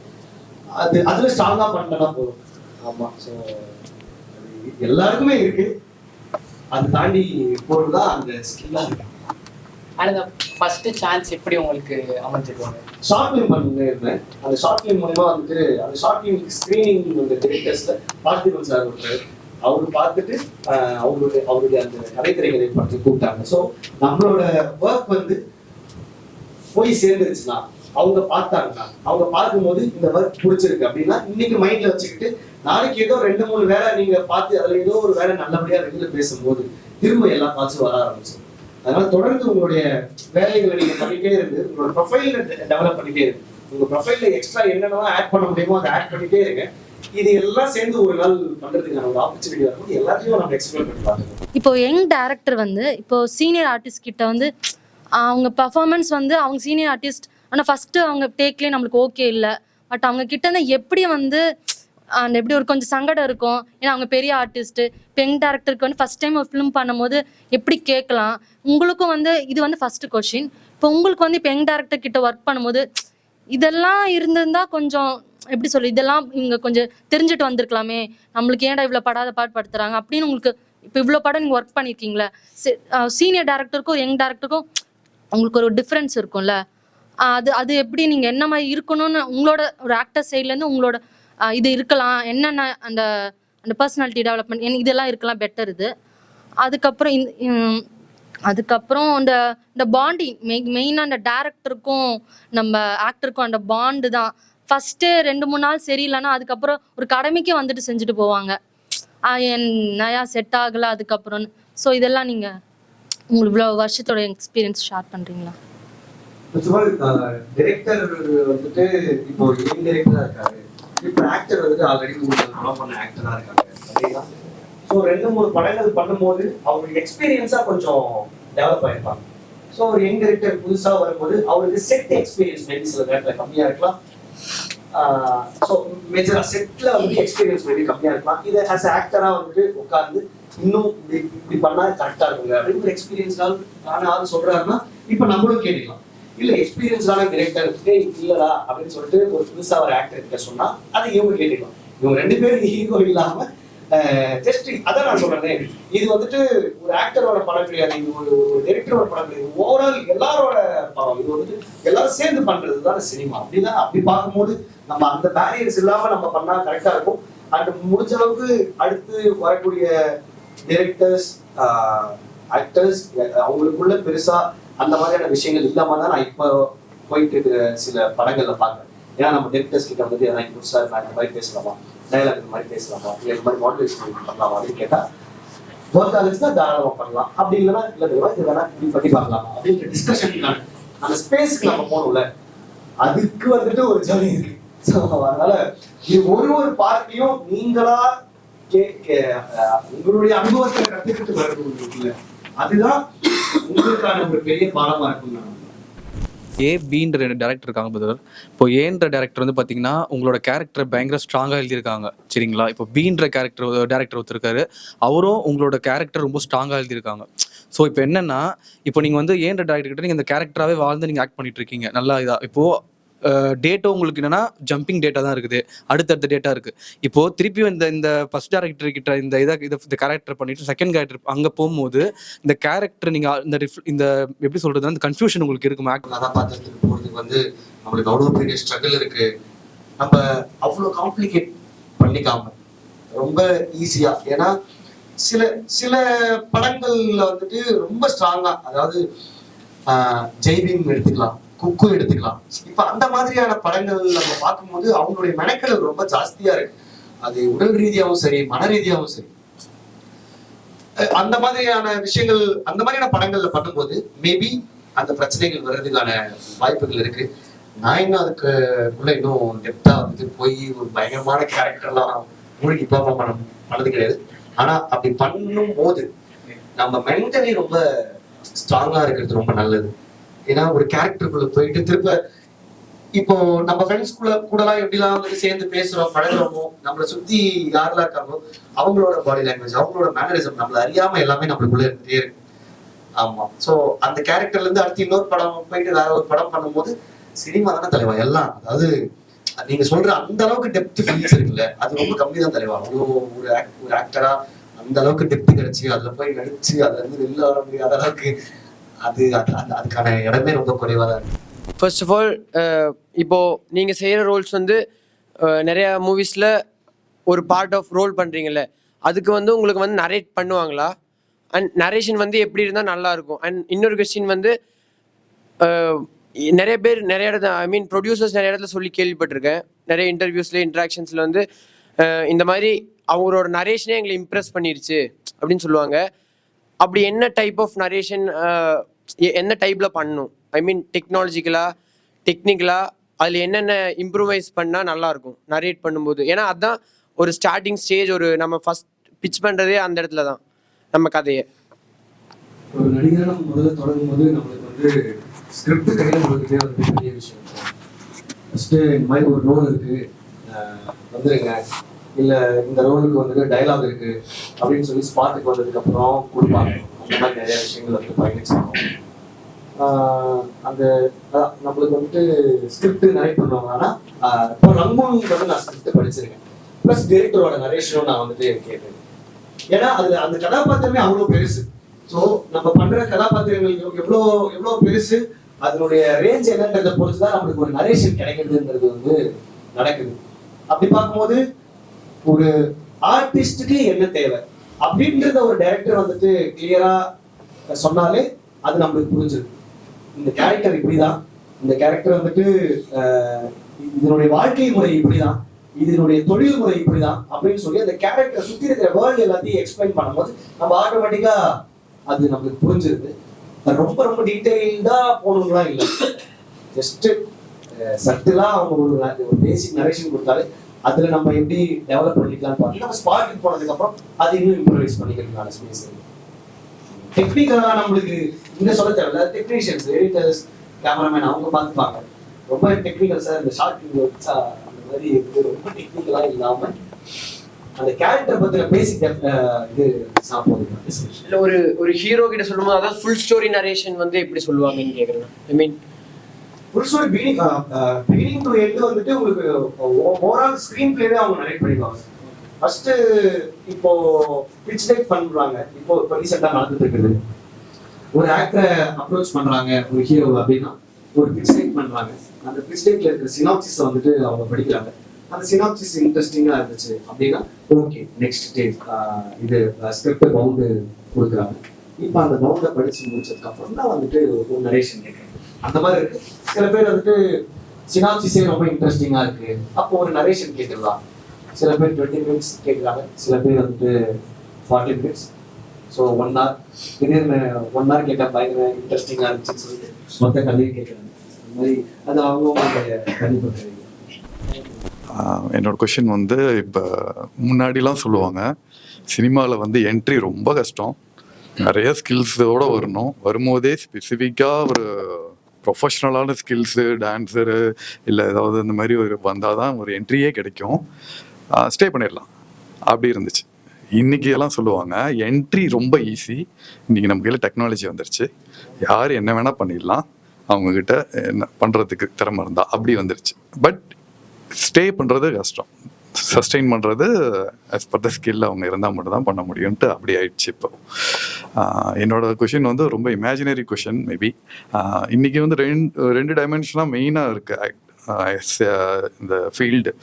Speaker 2: அதுல ஸ்ட்ராங்காக பண்ணலாம் போதும். ஆமா, ஸோ எல்லாருக்குமே இருக்கு, அது தாண்டி போறதுதான் அந்த ஸ்கில்லா இருக்கு.
Speaker 5: அந்த ஃபர்ஸ்ட் சான்ஸ் எப்படி உங்களுக்கு அமைஞ்சிருவாங்க?
Speaker 2: ஷார்ட் ஃபிலிம் பண்ணிருந்தேன். அந்த ஷார்ட் ஃபிலிம் மூலமா வந்துட்டு அந்த ஷார்ட் ஃபிலிம் ஸ்கிரீனிங் வந்து டிரெக்டர்ஸ்ல பார்த்திபன் சார் ஒருத்தர், அவரு பார்த்துட்டு அவருடைய அந்த கலைத்திரைகளை பற்றி கூப்பிட்டாங்க. ஸோ நம்மளோட ஒர்க் வந்து போய் சேர்ந்துருச்சுன்னா, அவங்க பார்த்தாங்கன்னா, அவங்க பார்க்கும்போது இந்த ஒர்க் பிடிச்சிருக்கு அப்படின்னா இன்னைக்கு மைண்ட்ல வச்சுக்கிட்டு நாளைக்கு ஏதோ 2-3 வேலை நீங்க பார்த்து அதுல ஏதோ ஒரு வேலை நல்லபடியா வெளியில பேசும்போது திரும்ப எல்லா பார்ட்ஸும் வர ஆரம்பிச்சு. அதனால தொடர்ந்து உங்களுடைய வேலைகளை நீங்க பண்ணிட்டே இருந்து உங்களோட ப்ரொஃபைல் டெவலப் பண்ணிட்டே இருக்கு. உங்க ப்ரொஃபைல்ல எக்ஸ்ட்ரா என்னென்ன ஆட் பண்ண முடியுமோ அதை ஆட் பண்ணிட்டே இருங்க. இது எல்லாம் சேர்ந்து ஒரு நாள் பண்றதுக்கான ஒரு ஆப்பர்ச்சுனிட்டி வரும்போது எல்லாத்தையும் நம்ம எக்ஸ்ப்ளோர் பண்ணி பார்க்கணும்.
Speaker 9: இப்போ யங் டைரக்டர் வந்து இப்போ சீனியர் ஆர்டிஸ்ட் கிட்ட வந்து அவங்க பர்ஃபார்மன்ஸ் வந்து அவங்க சீனியர் ஆர்டிஸ்ட் ஆனால் ஃபர்ஸ்ட் அவங்க டேக்லேயே நம்மளுக்கு ஓகே இல்லை. பட் அவங்க கிட்ட இருந்து எப்படி வந்து அந்த எப்படி ஒரு கொஞ்சம் சங்கடம் இருக்கும். ஏன்னா அவங்க பெரிய ஆர்டிஸ்ட்டு. இப்போ யங் டேரக்டருக்கு வந்து ஃபஸ்ட் டைம் ஒரு ஃபிலிம் பண்ணும்போது எப்படி கேட்கலாம். உங்களுக்கும் வந்து இது வந்து ஃபஸ்ட்டு கொஷின். இப்போ உங்களுக்கு வந்து இப்போ யங் டேரக்டர் கிட்ட ஒர்க் பண்ணும்போது இதெல்லாம் இருந்திருந்தா கொஞ்சம் எப்படி சொல்லு, இதெல்லாம் இங்கே கொஞ்சம் தெரிஞ்சுட்டு வந்திருக்கலாமே, நம்மளுக்கு ஏன்டா இவ்வளோ படாத பாடுபடுத்துறாங்க அப்படின்னு உங்களுக்கு இப்போ இவ்வளோ படம் நீங்கள் ஒர்க் பண்ணியிருக்கீங்களே, சீனியர் டேரக்டருக்கும் யங் டேரக்டருக்கும் உங்களுக்கு ஒரு டிஃப்ரென்ஸ் இருக்கும்ல. அது அது எப்படி நீங்கள் என்ன மாதிரி இருக்கணும்னு உங்களோட ஒரு ஆக்டர் சைட்லேருந்து உங்களோட இது இருக்கலாம், என்னென்ன அந்த அந்த பர்சனாலிட்டி டெவலப்மெண்ட் இதெல்லாம் இருக்கலாம் பெட்டர் இது. அதுக்கப்புறம் இந்த பாண்டிங் மெயினாக அந்த டேரக்டருக்கும் நம்ம ஆக்டருக்கும் அந்த பாண்டு தான். ஃபஸ்ட்டு 2-3 நாள் சரியில்லைன்னா அதுக்கப்புறம் ஒரு கடமைக்கே வந்துட்டு செஞ்சுட்டு போவாங்க, என்னையா செட் ஆகலை அதுக்கப்புறம்னு. ஸோ இதெல்லாம் நீங்கள் உங்களுக்கு இவ்வளோ வருஷத்தோட எக்ஸ்பீரியன்ஸ் ஷேர் பண்ணுறீங்களா?
Speaker 2: டைரக்டர் வந்துட்டு இப்போ யங் டைரக்டரா இருக்காரு, இப்போ ஆக்டர் வந்துட்டு ஆல்ரெடி 3 படம் பண்ண ஆக்டரா இருக்காங்க அப்படின்னா, ஸோ 2-3 படங்கள் பண்ணும்போது அவங்களுக்கு எக்ஸ்பீரியன்ஸா கொஞ்சம் டெவலப் ஆயிருப்பாங்க. ஸோ ஒரு யங் டைரக்டர் புதுசா வரும்போது அவருக்கு செட் எக்ஸ்பீரியன்ஸ் மேபி சில நேரத்தில் கம்மியா இருக்கலாம். ஸோ மேஜரா செட்ல வந்து எக்ஸ்பீரியன்ஸ் மேபி கம்மியா இருக்கலாம். இதை ஆஸ் ஆக்டரா வந்துட்டு உட்கார்ந்து இன்னும் இப்படி பண்ணா கரெக்டா இருக்குங்க அப்படின்னு ஒரு எக்ஸ்பீரியன்ஸ்னால யாரும் சொல்றாருன்னா இப்ப நம்மளும் கேட்டுக்கலாம். இல்ல எக்ஸ்பீரியன்ஸான டிரெக்டர் இல்லடா அப்படின்னு சொல்லிட்டு ஒரு புதுசா ஒரு ஆக்டர் கிட்ட சொன்னா அதை இவங்க கேட்டுக்கலாம். இவங்க 2 பேரும் ஈகோ இல்லாம ஜஸ்ட் அதான் நான் சொல்றேன், இது வந்துட்டு ஒரு ஆக்டரோட படம் கிடையாது, இது ஒரு டைரக்டரோட படம் கிடையாது, ஓவரால் எல்லாரோட படம். இது வந்துட்டு எல்லாரும் சேர்ந்து பண்றதுதான் சினிமா. அப்படின்னா அப்படி பார்க்கும்போது நம்ம அந்த பேரியர்ஸ் இல்லாம நம்ம பண்ணா கரெக்டா இருக்கும். அண்ட் முடிஞ்ச அளவுக்கு அடுத்து வரக்கூடிய டைரக்டர்ஸ் ஆக்டர்ஸ் அவங்களுக்குள்ள பெருசா அந்த மாதிரியான விஷயங்கள் இல்லாம தான் நான் இப்போ போயிட்டு இருக்கிற சில படங்கள்ல பாக்குறேன். ஏன்னா நம்ம டைரக்டர்ஸ் கிட்ட வந்து எதனா புதுசா இந்த மாதிரி பேசலாமா, டைலாக் இந்த மாதிரி பேசலாமா, இல்லை இந்த மாதிரி மாடுலேஷன் பண்ணலாமா அப்படின்னு கேட்டா ஒர்க் ஆகுச்சுன்னா தாராளமா பண்ணலாம், அப்படி இல்லைன்னா இல்லை இது வேணா இப்படி பண்ணி பார்க்கலாம் அப்படின்ற டிஸ்கஷனுக்கான அந்த ஸ்பேஸ்க்கு நம்ம போகணும்ல, அதுக்கு வந்துட்டு ஒரு ஜர்னி இருக்கு. அதனால இது ஒரு பார்ட்டியும் நீங்களா உங்களுடைய அனுபவத்தை கத்துக்கிட்டு வரணும், அதுதான் உங்களுக்கான ஒரு பெரிய பாடமா இருக்கும்.
Speaker 10: ஏபின்ற 2 டேரக்டர் இருக்காங்க பிரதர். இப்போ ஏன்ற டேரக்டர் வந்து பார்த்தீங்கன்னா உங்களோட கேரக்டர் பயங்கர ஸ்ட்ராங்காக எழுதியிருக்காங்க சரிங்களா. இப்போ பீன்ற டேரக்டர் ஒருத்தருக்காரு, அவரும் உங்களோட கேரக்டர் ரொம்ப ஸ்ட்ராங்காக எழுதியிருக்காங்க. ஸோ இப்போ என்னன்னா, இப்போ நீங்கள் வந்து ஏன்ற டேரக்டர் கிட்ட நீங்கள் இந்த கேரக்டராகவே வாழ்ந்து நீங்கள் ஆக்ட் பண்ணிட்டு இருக்கீங்க நல்லா இதாக. இப்போது டேட்டோ உங்களுக்கு என்னன்னா ஜம்பிங் டேட்டா தான் இருக்குது, அடுத்தடுத்த டேட்டா இருக்கு. இப்போ திருப்பியும் இந்த ஃபர்ஸ்ட் டேரக்டர் கிட்ட இந்த கேரக்டர் பண்ணிட்டு செகண்ட் கேரக்டர் அங்கே போகும்போது இந்த கேரக்டர் நீங்க இந்த எப்படி சொல்றது அந்த கன்ஃபியூஷன் உங்களுக்கு இருக்குமா?
Speaker 2: கதாபாத்திரத்துக்கு போறதுக்கு வந்து நம்மளுக்கு அவ்வளோ பெரிய ஸ்ட்ரகிள் இருக்கு. நம்ம அவ்வளோ காம்ப்ளிகேட் பண்ணிக்காம ரொம்ப ஈஸியா, ஏன்னா சில படங்கள்ல வந்துட்டு ரொம்ப ஸ்ட்ராங்கா, அதாவது ஜெய்பீம் எடுத்துக்கலாம், குக்கு எடுத்துக்கலாம். இப்ப அந்த மாதிரியான படங்கள் நம்ம பார்க்கும்போது அவங்களுடைய மெனக்கெடல் ரொம்ப ஜாஸ்தியா இருக்கு. அது உடல் ரீதியாகவும் சரி, மன ரீதியாகவும் சரி. அந்த மாதிரியான விஷயங்கள் அந்த மாதிரியான படங்கள்ல பண்ணும்போது மேபி அந்த பிரச்சனைகள் வர்றதுக்கான வாய்ப்புகள் இருக்கு. நான் இன்னும் அதுக்குள்ள இன்னும் டெப்தா வந்துட்டு போய் ஒரு பயங்கரமான கேரக்டர்லாம் மூழ்கி பெர்ஃபார்ம் பண்ணது கிடையாது. ஆனா அப்படி பண்ணும் போது நம்ம மென்டலி ரொம்ப ஸ்ட்ராங்கா இருக்கிறது ரொம்ப நல்லது. ஏன்னா ஒரு கேரக்டருக்குள்ள போயிட்டு திரும்ப இப்போ நம்ம ஃப்ரெண்ட்ஸ் கூடலாம் எப்படிலாம் வந்து சேர்ந்து பேசுறோம் பழகுறோமோ, நம்மளை சுத்தி யாரெல்லாம் இருக்காங்களோ அவங்களோட பாடி லாங்குவேஜ், அவங்களோட மேனரிசம் நம்மள அறியாம எல்லாமே நம்மளுக்குள்ள இருந்துட்டே இருக்கு. ஆமா, சோ அந்த கேரக்டர்ல இருந்து அடுத்து இன்னொரு படம் போயிட்டு வேற ஒரு படம் பண்ணும்போது சினிமா தானே தலைவா எல்லாம். அதாவது நீங்க சொல்ற அந்த அளவுக்கு டெப்த் ஃபீல்ஸ் இருக்குல்ல, அது ரொம்ப கம்மி தான் தலைவா. அவ்வளோ ஒரு ஆக்டரா அந்த அளவுக்கு டெப்த் கிடைச்சி அதுல போய் நடிச்சு அதுல இருந்து வெளில வர முடியாத அளவுக்கு அதுக்கான இடமே ரொம்ப குறைவா தான் இருக்கு.
Speaker 11: ஃபர்ஸ்ட் ஆஃப் ஆல் இப்போது நீங்கள் செய்கிற ரோல்ஸ் வந்து நிறையா மூவிஸில் ஒரு பார்ட் ஆஃப் ரோல் பண்ணுறீங்கல்ல, அதுக்கு வந்து உங்களுக்கு வந்து நரேட் பண்ணுவாங்களா? அண்ட் நரேஷன் வந்து எப்படி இருந்தால் நல்லா இருக்கும்? அண்ட் இன்னொரு கொஸ்டின் வந்து நிறைய பேர் நிறைய இடத்துல ஐ மீன் ப்ரொடியூசர்ஸ் நிறைய இடத்துல சொல்லி கேள்விப்பட்டிருக்கேன், நிறைய இன்டர்வியூஸ்ல இன்ட்ராக்ஷன்ஸில் வந்து இந்த மாதிரி அவங்களோட நரேஷனே எங்களை இம்ப்ரெஸ் பண்ணிருச்சு அப்படின்னு சொல்லுவாங்க. அப்படி என்ன டைப் ஆஃப் நரேஷன் என்ன டைப்பில் பண்ணணும்? ஐ மீன் டெக்னிக்கலாக அதில் என்னென்ன இம்ப்ரூவைஸ் பண்ணால் நல்லாயிருக்கும் நரேட் பண்ணும்போது? ஏன்னா அதுதான் ஒரு ஸ்டார்டிங் ஸ்டேஜ், ஒரு நம்ம ஃபஸ்ட் பிச் பண்ணுறதே அந்த இடத்துல தான் நம்ம கதையை.
Speaker 2: ஒரு நடிகராக நம்ம முதல்ல தொடங்கும் போது நம்மளுக்கு வந்து ஸ்கிரிப்ட் கையில் கொடுக்குறதே வந்து பெரிய விஷயம். ஃபஸ்ட்டு இந்த மாதிரி ஒரு ரோல் இருக்குது வந்துடுங்க, இல்லை இந்த ரோலுக்கு வந்துட்டு டைலாக் இருக்குது அப்படின்னு சொல்லி ஸ்பாட்டுக்கு வந்ததுக்கப்புறம் கொடுப்பாங்க. அந்த மாதிரி நிறையா விஷயங்கள் வந்து பயணிச்சிருக்கோம். அந்த நம்மளுக்கு வந்துட்டு ஸ்கிரிப்ட் நரேட் பண்ணுவாங்க. ஆனால் இப்போ ரங்கூனுக்கு வந்து நான் ஸ்கிரிப்ட் படிச்சிருக்கேன், ப்ளஸ் டிரெக்டரோட நரேஷனும் நான் வந்துட்டு கேட்டேன். ஏன்னா அதில் அந்த கதாபாத்திரமே அவ்வளோ பெருசு. ஸோ நம்ம பண்ணுற கதாபாத்திரங்கள் எவ்வளோ எவ்வளோ பெருசு, அதனுடைய ரேஞ்ச் என்னன்றதை பொறுத்து தான் நம்மளுக்கு ஒரு நரேஷன் கிடைக்கிறதுன்றது வந்து நடக்குது. அப்படி பார்க்கும்போது ஒரு ஆர்டிஸ்டுக்கு என்ன தேவை அப்படின்றத ஒரு டைரக்டர் வந்துட்டு கிளியரா சொன்னாலே அது நம்மளுக்கு புரிஞ்சிடும். இந்த கேரக்டர் இப்படிதான், இந்த கேரக்டர் வந்துட்டு இதனுடைய வாழ்க்கை முறை இப்படிதான், இதனுடைய தொழில் முறை இப்படிதான் அப்படின்னு சொல்லி அந்த கேரக்டர் சுற்றி இருக்கிற வேர்ல்டு எல்லாத்தையும் எக்ஸ்பிளைன் பண்ணும்போது நம்ம ஆட்டோமேட்டிக்கா அது நம்மளுக்கு புரிஞ்சிருது. ரொம்ப ரொம்ப டீட்டெயில்டா போகணும்லாம் இல்லை, ஜஸ்ட் சட்டிலா அவங்க ஒரு பேசிக் நரேஷன் கொடுத்தாலே அதுல நம்ம எப்படி டெவலப் பண்ணிக்கலாம்னு பார்த்து நம்ம ஸ்பாட்டுக்கு போனதுக்கு அப்புறம் அது இன்னும் இம்ப்ரூவைஸ் பண்ணிக்கிறதுக்கான ஸ்பேஸ். டெக்னிக்கலா நம்மளுக்கு இந்த சொல்ல தேவையில்ல, டெக்னீஷியன்ஸ், எடிட்டர்ஸ், கேமராமேன் அவங்க பார்த்துப்பாங்க. ரொம்ப டெக்னிக்கல் சார் இந்த ஷார்ட் அந்த மாதிரி ரொம்ப டெக்னிக்கலா இல்லாம அந்த கேரக்டர் பத்தின பேசிக் இது சாப்பிடுவாங்க.
Speaker 11: இல்ல ஒரு ஹீரோ கிட்ட சொல்லும்போது அதான் ஃபுல் ஸ்டோரி நரேஷன் வந்து எப்படி சொல்லுவாங்கன்னு கேக்குறேன். I mean
Speaker 2: full story beginning to end வந்துட்டு உங்களுக்கு ஓவரால் ஸ்கிரீன் பிளேவே அவங்க நரேட் பண்ணிடுவாங்க. ஃபர்ஸ்ட் இப்போ பிட்ச் டெக் பண்றாங்க, இப்போ ரீசெண்டா நடந்துட்டு இருக்குது. ஒரு ஆக்டரை அப்ரோச் பண்றாங்க ஒரு ஹீரோ அப்படின்னா ஒரு பிட்ச் டெக் பண்றாங்க. அந்த பிட்ச் டெக்ல இருக்கிற சினாப்சிஸ் வந்துட்டு அவங்க படிக்கிறாங்க. அந்த சினாப்சிஸ் இன்ட்ரெஸ்டிங்கா இருந்துச்சு அப்படின்னா ஓகே நெக்ஸ்ட் ஸ்டேஜ் இது ஸ்கிரிப்ட் பவுண்டு கொடுக்குறாங்க. இப்போ அந்த பவுண்டை படிச்சு முடிச்சதுக்கு அப்புறம் தான் வந்துட்டு ஒரு நரேஷன் கேட்குறாங்க. அந்த மாதிரி இருக்கு. சில பேர் வந்துட்டு சினாப்சிஸே ரொம்ப இன்ட்ரெஸ்டிங்கா இருக்கு, அப்போ ஒரு நரேஷன் கேட்டுடலாம். சில பேர் 20 minutes கேட்குறாங்க, சில பேர் வந்துட்டு 40 minutes. ஸோ 1 hour திடீர்னு 1 hour கேட்டால் பயங்கர இன்ட்ரெஸ்டிங்காக இருந்துச்சுன்னு சொல்லிட்டு மொத்த கதையும் கேட்குறாங்க. அந்த மாதிரி அது அவங்களுடைய தனிப்பட்ட.
Speaker 7: என்னோட கொஷின் வந்து இப்போ முன்னாடிலாம் சொல்லுவாங்க சினிமாவில் வந்து என்ட்ரி ரொம்ப கஷ்டம், நிறைய ஸ்கில்ஸோடு வரணும், வரும்போதே ஸ்பெசிஃபிக்காக ஒரு ப்ரொஃபஷ்னலான ஸ்கில்ஸு டான்ஸரு இல்லை ஏதாவது இந்த மாதிரி ஒரு வந்தால் தான் ஒரு என்ட்ரியே கிடைக்கும், ஸ்டே பண்ணிடலாம் அப்படி இருந்துச்சு. இன்றைக்கி எல்லாம் சொல்லுவாங்க என்ட்ரி ரொம்ப ஈஸி, இன்றைக்கி நம்ம கையில் டெக்னாலஜி வந்துருச்சு, யார் என்ன வேணால் பண்ணிடலாம், அவங்கக்கிட்ட என்ன பண்ணுறதுக்கு திறமை இருந்தால் அப்படி வந்துருச்சு. பட் ஸ்டே பண்ணுறது கஷ்டம், சஸ்டெயின் பண்ணுறது ஆஸ் பர் த ஸ்கில் அவங்க இருந்தால் மட்டும் தான் பண்ண முடியும்ட்டு அப்படி ஆயிடுச்சு. இப்போ என்னோட கொஷின் வந்து ரொம்ப இமேஜினரி கொஷின் மேபி. இன்றைக்கி வந்து ரெண்டு டைமென்ஷனாக மெயினாக இருக்குது இந்த ஃபீல்டு,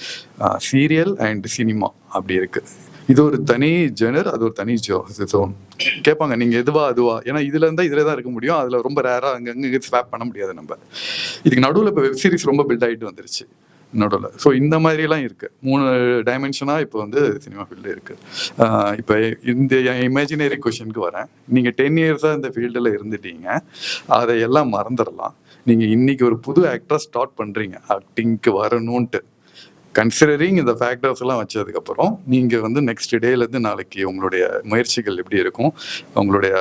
Speaker 7: சீரியல் அண்ட் சினிமா அப்படி இருக்குது. இது ஒரு தனி ஜெனர், அது ஒரு தனி ஜோன். கேட்பாங்க நீங்கள் எதுவா அதுவா, ஏன்னா இதில் இருந்தால் இதில் தான் இருக்க முடியும், அதில் ரொம்ப ரேராக அங்கங்கே ஸ்வாப் பண்ண முடியாது நம்ம. இதுக்கு நடுவில் இப்போ வெப் சீரிஸ் ரொம்ப பில்ட் ஆகிட்டு வந்துருச்சு நடுவில். ஸோ இந்த மாதிரிலாம் இருக்குது, 3 டைமென்ஷனாக இப்போ வந்து சினிமா ஃபீல்டு இருக்குது. இப்போ இந்த இமேஜினரி கொஷனுக்கு வரேன். நீங்கள் 10 இயர்ஸாக இந்த ஃபீல்டில் இருந்துட்டீங்க, அதை எல்லாம் மறந்துடலாம். நீங்கள் இன்றைக்கி ஒரு புது ஆக்டராக ஸ்டார்ட் பண்ணுறீங்க ஆக்டிங்க்கு வரணுன்ட்டு, கன்சிடரிங் இந்த ஃபேக்டர்ஸ் எல்லாம் வச்சதுக்கப்புறம் நீங்கள் வந்து நெக்ஸ்ட் டேலேருந்து நாளைக்கு உங்களுடைய முயற்சிகள் எப்படி இருக்கும், உங்களுடைய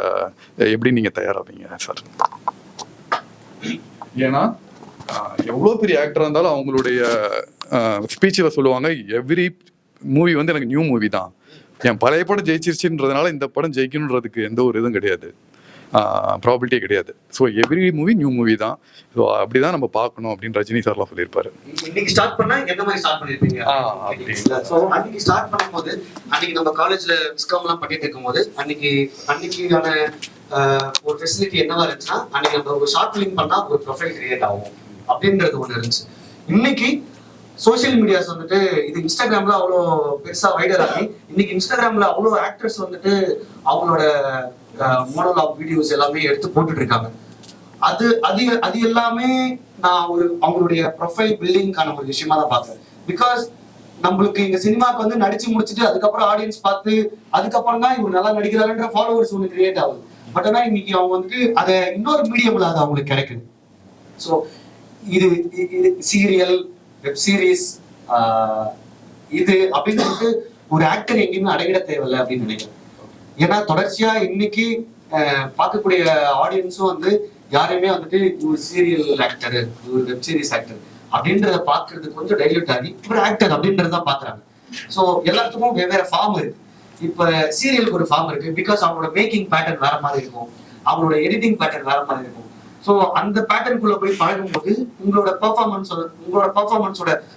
Speaker 7: எப்படி நீங்கள் தயாராவீங்க சார்? ஏன்னா எவ்வளோ பெரிய ஆக்டராக இருந்தாலும் அவங்களுடைய ஸ்பீச்சில் சொல்லுவாங்க எவ்ரி மூவி வந்து எனக்கு நியூ மூவி தான், என் பழைய படம் ஜெயிச்சிருச்சுன்றதுனால இந்த படம் ஜெயிக்கணுன்றதுக்கு எந்த ஒரு இதுவும் கிடையாது, ப்ராபிலிட்டியே கிடையாது. So every movie new movie தான், ஸோ அப்படி தான் நம்ம பார்க்கணும் அப்படின்னு ரஜினி சார்லாம் சொல்லியிருப்பாரு.
Speaker 2: இன்னைக்கு ஸ்டார்ட் பண்ணா எந்த மாதிரி ஸ்டார்ட் பண்ணிருப்பீங்க? ஸோ அன்னைக்கு ஸ்டார்ட் பண்ணும்போது, அன்னைக்கு நம்ம காலேஜ்ல விஸ்காம்லாம் பண்ணிட்டு இருக்கும்போது அன்னைக்கான ஒரு ஃபெசிலிட்டி என்னவா இருந்துச்சுன்னா, அன்னைக்கு நம்ம ஒரு ஷார்ட் ஃபிலிம் பண்ணா ஒரு ப்ரொஃபைல் கிரியேட் ஆகும் அப்படின்றது ஒன்று இருந்துச்சு. இன்னைக்கு சோஷியல் மீடியாஸ் வந்துட்டு இது இன்ஸ்டாகிராம்ல அவ்வளோ பெருசா வைடர் ஆகி இன்னைக்கு இன்ஸ்டாகிராம்ல அவ்வளோ ஆக்டர்ஸ் வந்துட்டு அவங்களோட மோனோலாக் வீடியோஸ் எல்லாமே எடுத்து போட்டுட்டு இருக்காங்க. அது அது அது எல்லாமே நான் அவங்களுடைய ப்ரொஃபைல் பில்டிங்கான ஒரு விஷயமா தான் பார்க்குறேன். பிகாஸ் நம்மளுக்கு இங்க சினிமாக்கு வந்து நடிச்சு முடிச்சுட்டு அதுக்கப்புறம் ஆடியன்ஸ் பார்த்து அதுக்கப்புறம் தான் இவங்க நல்லா நடிக்கிறாங்கன்ற ஃபாலோவர்ஸ் ஒன்று கிரியேட் ஆகுது. பட் ஆனால் இன்னைக்கு அவங்க வந்துட்டு அதை இன்னொரு மீடியம்ல அது அவங்களுக்கு கிடைக்குது. ஸோ இது சீரியல், வெப் சீரிஸ் இது அப்படின்னு சொல்லிட்டு ஒரு ஆக்டர் எங்கேயுமே அடையிட தேவையில்லை அப்படின்னு நினைக்கிறேன். ஏன்னா தொடர்ச்சியா இன்னைக்கு பார்க்கக்கூடிய ஆடியன்ஸும் வந்து யாரையுமே வந்துட்டு ஒரு சீரியல் ஆக்டர், ஒரு வெப் சீரிஸ் ஆக்டர் அப்படின்றத பாக்குறதுக்கு கொஞ்சம் டைல்யூட் ஆகி ஒரு ஆக்டர் அப்படின்றதான் பாக்குறாங்க. ஸோ எல்லாத்துக்கும் வெவ்வேறு ஃபார்ம் இருக்கு. இப்ப சீரியலுக்கு ஒரு ஃபார்ம் இருக்கு. பிகாஸ் அவங்களோட மேக்கிங் பேட்டர்ன் வேற மாதிரி இருக்கும், அவங்களோட எடிட்டிங் பேட்டர்ன் வேற மாதிரி இருக்கும். ஸோ அந்த பேட்டர்னுக்குள்ள போய் பழகும் போது உங்களோட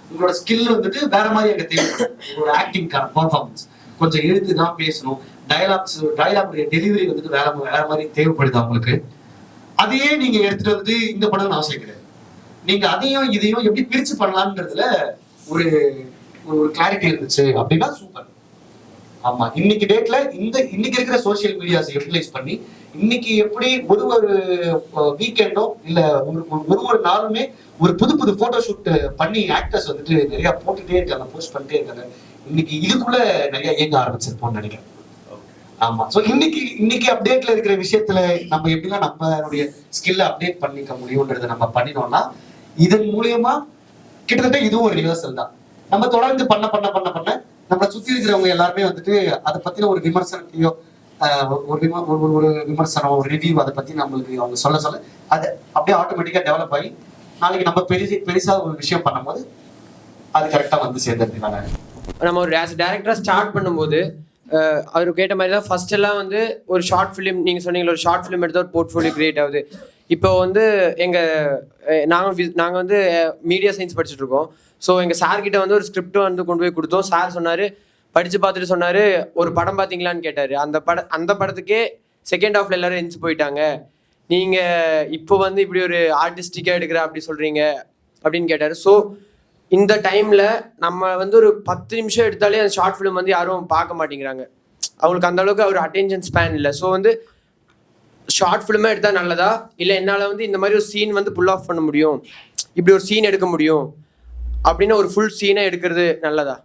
Speaker 2: உங்களோட ஸ்கில் வந்துட்டு வேற மாதிரி அங்க தேவைப்படும். உங்களோட ஆக்டிங்கான பெர்ஃபார்மன்ஸ் கொஞ்சம் எழுத்து தான் பேசணும், டயலாக் டெலிவரி வந்துட்டு வேற மாதிரி தேவைப்படுது அவங்களுக்கு. அதையே நீங்க எடுத்துட்டு வந்து இந்த படம் அவசியம் கிடையாது. நீங்க அதையும் இதையும் எப்படி பிரிச்சு பண்ணலாம்ன்றதுல ஒரு ஒரு கிளாரிட்டி இருந்துச்சு அப்படின்னா சூப்பர். ஆமா, இன்னைக்கு டேட்ல இன்னைக்கு இருக்கிற சோசியல் மீடியாஸ் யூட்டிலைஸ் பண்ணி இன்னைக்கு எப்படி ஒரு வீக்கெண்டோ இல்ல ஒரு நாளுமே ஒரு புது போட்டோ ஷூட் பண்ணி ஆக்டர்ஸ் வந்துட்டு நிறைய போட்டுட்டே இருக்காங்க, போஸ்ட் பண்ணிட்டே இருக்காங்க. இன்னைக்கு இதுக்குள்ள நிறைய இயங்க ஆரம்பிச்சிருப்போம்னு நினைக்கிறேன். ஆமா, சோ இன்னைக்கு அப்டேட்ல இருக்கிற விஷயத்துல நம்ம எப்படிலாம் நம்மளுடைய ஸ்கில்ல அப்டேட் பண்ணிக்க முடியும்ன்றதை நம்ம பண்ணினோம்னா இதன் மூலியமா கிட்டத்தட்ட இதுவும் ஒரு ரிவர்சல் தான். நம்ம தொடர்ந்து பண்ண நம்ம சுத்தி இருக்கிறவங்க எல்லாருமே வந்துட்டு அதை பத்தின ஒரு விமர்சனத்தையோ ஒரு விமர்சனம், ஒரு ரிவ்யூ அதை பத்தி நம்மளுக்கு அவங்க சொல்ல அது அப்படியே ஆட்டோமேட்டிக்கா டெவலப் ஆகி நாளைக்கு நம்ம பெருசா ஒரு விஷயம் பண்ணும்போது அது கரெக்டா வந்து சேர்ந்துருக்காங்க.
Speaker 11: நம்ம ஒரு டேரக்டரா ஸ்டார்ட் பண்ணும்போது அவர் கேட்ட மாதிரி தான் ஃபர்ஸ்ட் எல்லாம் வந்து ஒரு ஷார்ட் ஃபிலிம், நீங்கள் சொன்னீங்களா ஒரு ஷார்ட் ஃபிலிம் எடுத்தால் ஒரு போர்ட்ஃபோலியோ கிரியேட் ஆகுது. இப்போ வந்து நாங்கள் வந்து மீடியா சயின்ஸ் படிச்சுட்டு இருக்கோம். ஸோ எங்கள் சார்கிட்ட வந்து ஒரு ஸ்கிரிப்ட் வந்து கொண்டு போய் கொடுத்தோம். சார் சொன்னார், படித்து பார்த்துட்டு சொன்னார், ஒரு படம் பார்த்தீங்களான்னு கேட்டார். அந்த படத்துக்கே செகண்ட் ஹாஃப்ல எல்லாரும் எந்திச்சு போயிட்டாங்க, நீங்கள் இப்போ வந்து இப்படி ஒரு ஆர்டிஸ்டிக்காக எடுக்கிற அப்படி சொல்கிறீங்க அப்படின்னு கேட்டார். ஸோ இந்த டைமில் நம்ம வந்து ஒரு 10 நிமிஷம் எடுத்தாலே அந்த ஷார்ட் ஃபிலிம் வந்து யாரும் பார்க்க மாட்டேங்கிறாங்க. அவங்களுக்கு அந்த அளவுக்கு ஒரு அட்டென்ஷன் ஸ்பேன் இல்லை. ஸோ வந்து ஷார்ட் ஃபிலிமாக எடுத்தால் நல்லதா, இல்லை என்னால் வந்து இந்த மாதிரி ஒரு சீன் வந்து புல் ஆஃப் பண்ண முடியும், இப்படி ஒரு சீன் எடுக்க முடியும் அப்படின்னு ஒரு ஃபுல் சீனை எடுக்கிறது நல்லதா?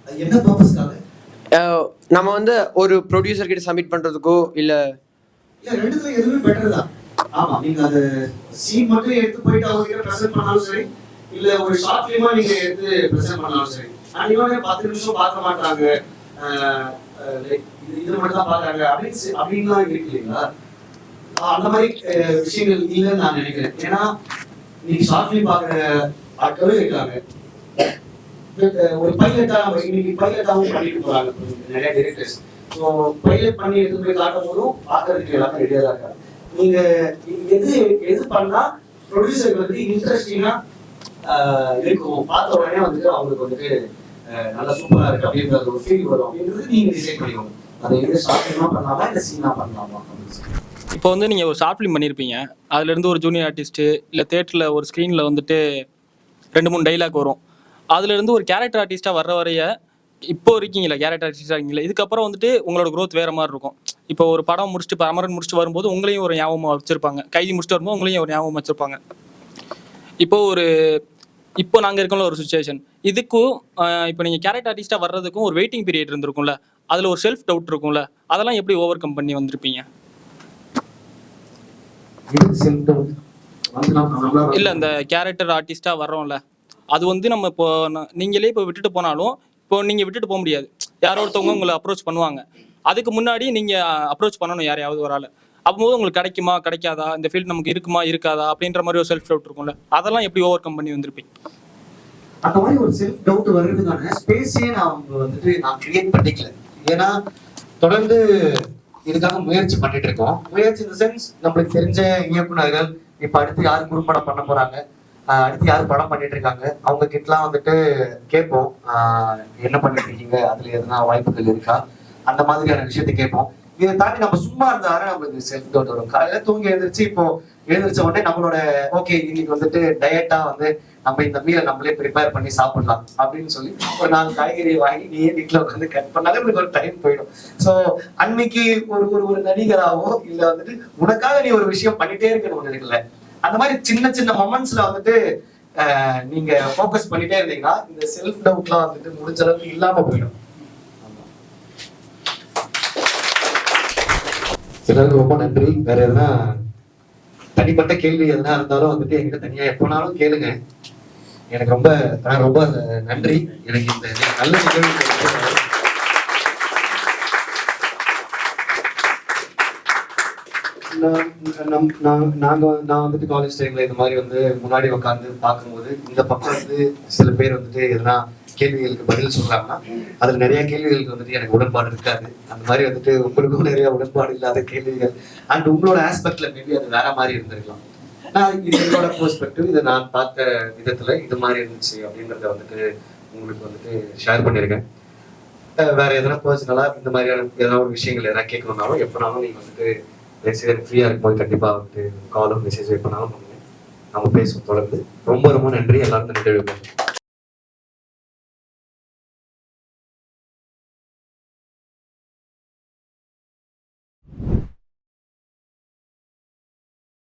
Speaker 2: என்ன பர்பஸ்க்காக?
Speaker 11: நம்ம வந்து ஒரு ப்ரொடியூசர் கிட்ட சப்மிட் பண்ணுறதுக்கோ இல்லை
Speaker 2: ரெண்டுத்துல எதுவுமே பெட்டர் தான். ஆமா, நீங்க அது சீன் மட்டும் எடுத்து போயிட்டு அவங்க கிட்ட ப்ரெசென்ட் பண்ணாலும் சரி, இல்ல ஒரு ஷார்ட் ஃபிலிமா நீங்க எடுத்து ப்ரெசென்ட் பண்ணாலும் சரி, இவங்க 10 நிமிஷம் பார்க்க மாட்டாங்க, இது மட்டும் தான் பாக்குறாங்க அப்படின்லாம் இருக்கு இல்லைங்களா? அந்த மாதிரி விஷயங்கள் இல்லைன்னு நான் நினைக்கிறேன். ஏன்னா நீங்க ஷார்ட் ஃபிலிம் பாக்குற ஆட்களும் இருக்காங்க. ஒரு பைலட்டாவும் பண்ணிட்டு போறாங்க நிறைய டைரக்டர்ஸ். ஸோ பைலட் பண்ணி எடுத்து போய் காட்டும் போதும் பார்க்கறதுக்கு எல்லாமே ரெடியா தான் இருக்காங்க. நீங்க எது பண்ணா ப்ரொடியூசருக்கு வந்து இன்ட்ரெஸ்டிங்கா இருக்கும், பார்த்த உடனே வந்துட்டு அவங்களுக்கு வந்துட்டு நல்லா சூப்பரா இருக்கு அப்படின்ற ஒரு ஃபீல் வரும் அப்படின்றது நீங்க டிசைட் பண்ணிக்கணும். அதை எது ஷார்ட் ஃபிலிமா பண்ணலாமா இல்லை சீனா பண்ணலாமா?
Speaker 12: இப்போ வந்து நீங்கள் ஒரு ஷார்ட் ஃபிலிம் பண்ணியிருப்பீங்க, அதுலேருந்து ஒரு ஜூனியர் ஆர்டிஸ்ட்டு இல்லை தேட்டரில் ஒரு ஸ்க்ரீனில் வந்துட்டு 2-3 டைலாக் வரும். அதுலேருந்து ஒரு கேரக்டர் ஆர்டிஸ்ட்டாக வர்ற வரைய இப்போ இருக்கீங்களா, கேரக்டர் ஆர்டிஸ்டாக இருக்கீங்களா, இதுக்கப்புறம் வந்துட்டு உங்களோட க்ரோத் வேறு மாதிரி இருக்கும். இப்போ ஒரு படம் முடிச்சுட்டு இப்போ அமரன் முடிச்சுட்டு வரும்போது உங்களையும் ஒரு ஞாபகமாக வச்சுருப்பாங்க, கைதி முடிச்சுட்டு வரும்போது உங்களையும் ஒரு ஞாபகம் வச்சுருப்பாங்க. இப்போ நாங்கள் இருக்கோம்ல ஒரு சுச்சுவேஷன், இதுக்கும் இப்போ நீங்கள் கேரக்டர் ஆர்டிஸ்ட்டாக வர்றதுக்கும் ஒரு வெயிட்டிங் பீரியட் இருந்திருக்கும்ல, அதில் ஒரு செல்ஃப் டவுட் இருக்கும்ல, அதெல்லாம் எப்படி ஓவர் கம் பண்ணி வந்திருப்பீங்க? இல்லை, அந்த கேரக்டர் ஆர்டிஸ்டாக வர்றோம்ல, அது வந்து நம்ம இப்போ நீங்களே இப்போ விட்டுட்டு போனாலும் இப்போ நீங்கள் விட்டுட்டு போக முடியாது, யாரோ ஒருத்தவங்க உங்களை அப்ரோச் பண்ணுவாங்க. அதுக்கு முன்னாடி நீங்கள் அப்ரோச் பண்ணணும் யாரையாவது ஒரு ஆள். அப்போது உங்களுக்கு கிடைக்குமா கிடைக்காதா, இந்த ஃபீல்டு நமக்கு இருக்குமா இருக்காதா அப்படின்ற மாதிரி ஒரு செல்ஃப் டவுட் இருக்கும்ல, அதெல்லாம் எப்படி ஓவர் கம் பண்ணி வந்திருப்பீங்க?
Speaker 2: அந்த மாதிரி ஒரு செல்ஃப் டவுட் வர்றதுக்கான ஸ்பேஸே நான் கிரியேட் பண்ணிக்கல. ஏன்னா தொடர்ந்து இதுக்காக முயற்சி பண்ணிட்டு இருக்கோம். முயற்சி இந்த சென்ஸ், நம்மளுக்கு தெரிஞ்ச இயக்குநர்கள் இப்ப அடுத்து யார் குறும்படம் பண்ண போறாங்க, அடுத்து யார் படம் பண்ணிட்டு இருக்காங்க, அவங்க கிட்டலாம் வந்துட்டு கேட்போம், என்ன பண்ணிட்டு இருக்கீங்க, அதுல எதுனா வாய்ப்புகள் இருக்கா, அந்த மாதிரியான விஷயத்தை கேட்போம். இதை தாண்டி நம்ம சும்மா இருந்தாலும் நம்மளுக்கு செல்ஃப் டவுட் வரும். காலையில தூங்கி எழுந்திரிச்சு இப்போ எழுந்திரிச்ச உடனே நம்மளோட ஓகே இன்னைக்கு வந்துட்டு டயட்டா வந்து நம்ம இந்த மீலை நம்மளே ப்ரிப்பேர் பண்ணி சாப்பிடலாம் அப்படின்னு சொல்லி ஒரு 4 காய்கறியை வாங்கி நீயே வீட்டில் உட்காந்து கட் பண்ணாலே உங்களுக்கு ஒரு டைம் போயிடும். ஸோ அன்னைக்கு ஒரு ஒரு ஒரு நடிகராவோ இல்லை வந்துட்டு உனக்காக நீ ஒரு விஷயம் பண்ணிட்டே இருக்கணும் ஒன்று இருக்குல்ல, அந்த மாதிரி சின்ன சின்ன மொமெண்ட்ஸ்ல வந்துட்டு நீங்க ஃபோக்கஸ் பண்ணிட்டே இருந்தீங்கன்னா இந்த செல்ஃப் டவுட்லாம் வந்துட்டு முடிஞ்ச அளவுக்கு இல்லாம போயிடும். எல்லாருக்கும் ரொம்ப நன்றி. வேற எதுனா தனிப்பட்ட கேள்வி எதுனா இருந்தாலும் வந்துட்டு என்கிட்ட தனியா எப்போனாலும் கேளுங்க. எனக்கு ரொம்ப நன்றி. எனக்கு இந்த நல்ல நிகழ்வு நான் வந்துட்டு காலேஜ் டைம்ல இந்த மாதிரி வந்து முன்னாடி உட்காந்து பார்க்கும்போது இந்த பக்கம் வந்து சில பேர் வந்துட்டு எதனா கேள்விகளுக்கு பதில் சொல்றாங்கன்னா அதுல நிறைய கேள்விகளுக்கு வந்துட்டு எனக்கு உடன்பாடு இருக்காது. அந்த மாதிரி வந்துட்டு உங்களுக்கும் நிறைய உடன்பாடு இல்லாத கேள்விகள் அண்ட் உங்களோட ஆஸ்பெக்ட்ல மேபி அது வேற மாதிரி இருந்திருக்கலாம். நான் இதோட பெர்ஸ்பெக்டிவ் இதை நான் பார்த்த விதத்துல இது மாதிரி இருந்துச்சு அப்படின்றத வந்துட்டு உங்களுக்கு வந்துட்டு ஷேர் பண்ணியிருக்கேன். வேற எதனா பர்சனலா இந்த மாதிரியான எதனா ஒரு விஷயங்கள் எதனா கேட்கணும்னாலும் எப்பனாலும் நீங்க வந்துட்டு எனக்கு ஃப்ரீயா இருக்கும்போது கண்டிப்பா வந்துட்டு காலும் மெசேஜ் எப்பனாலும் பண்ணுங்க. நம்ம பேசுவோம் தொடர்ந்து. ரொம்ப நன்றி. எல்லாரும் நன்றி.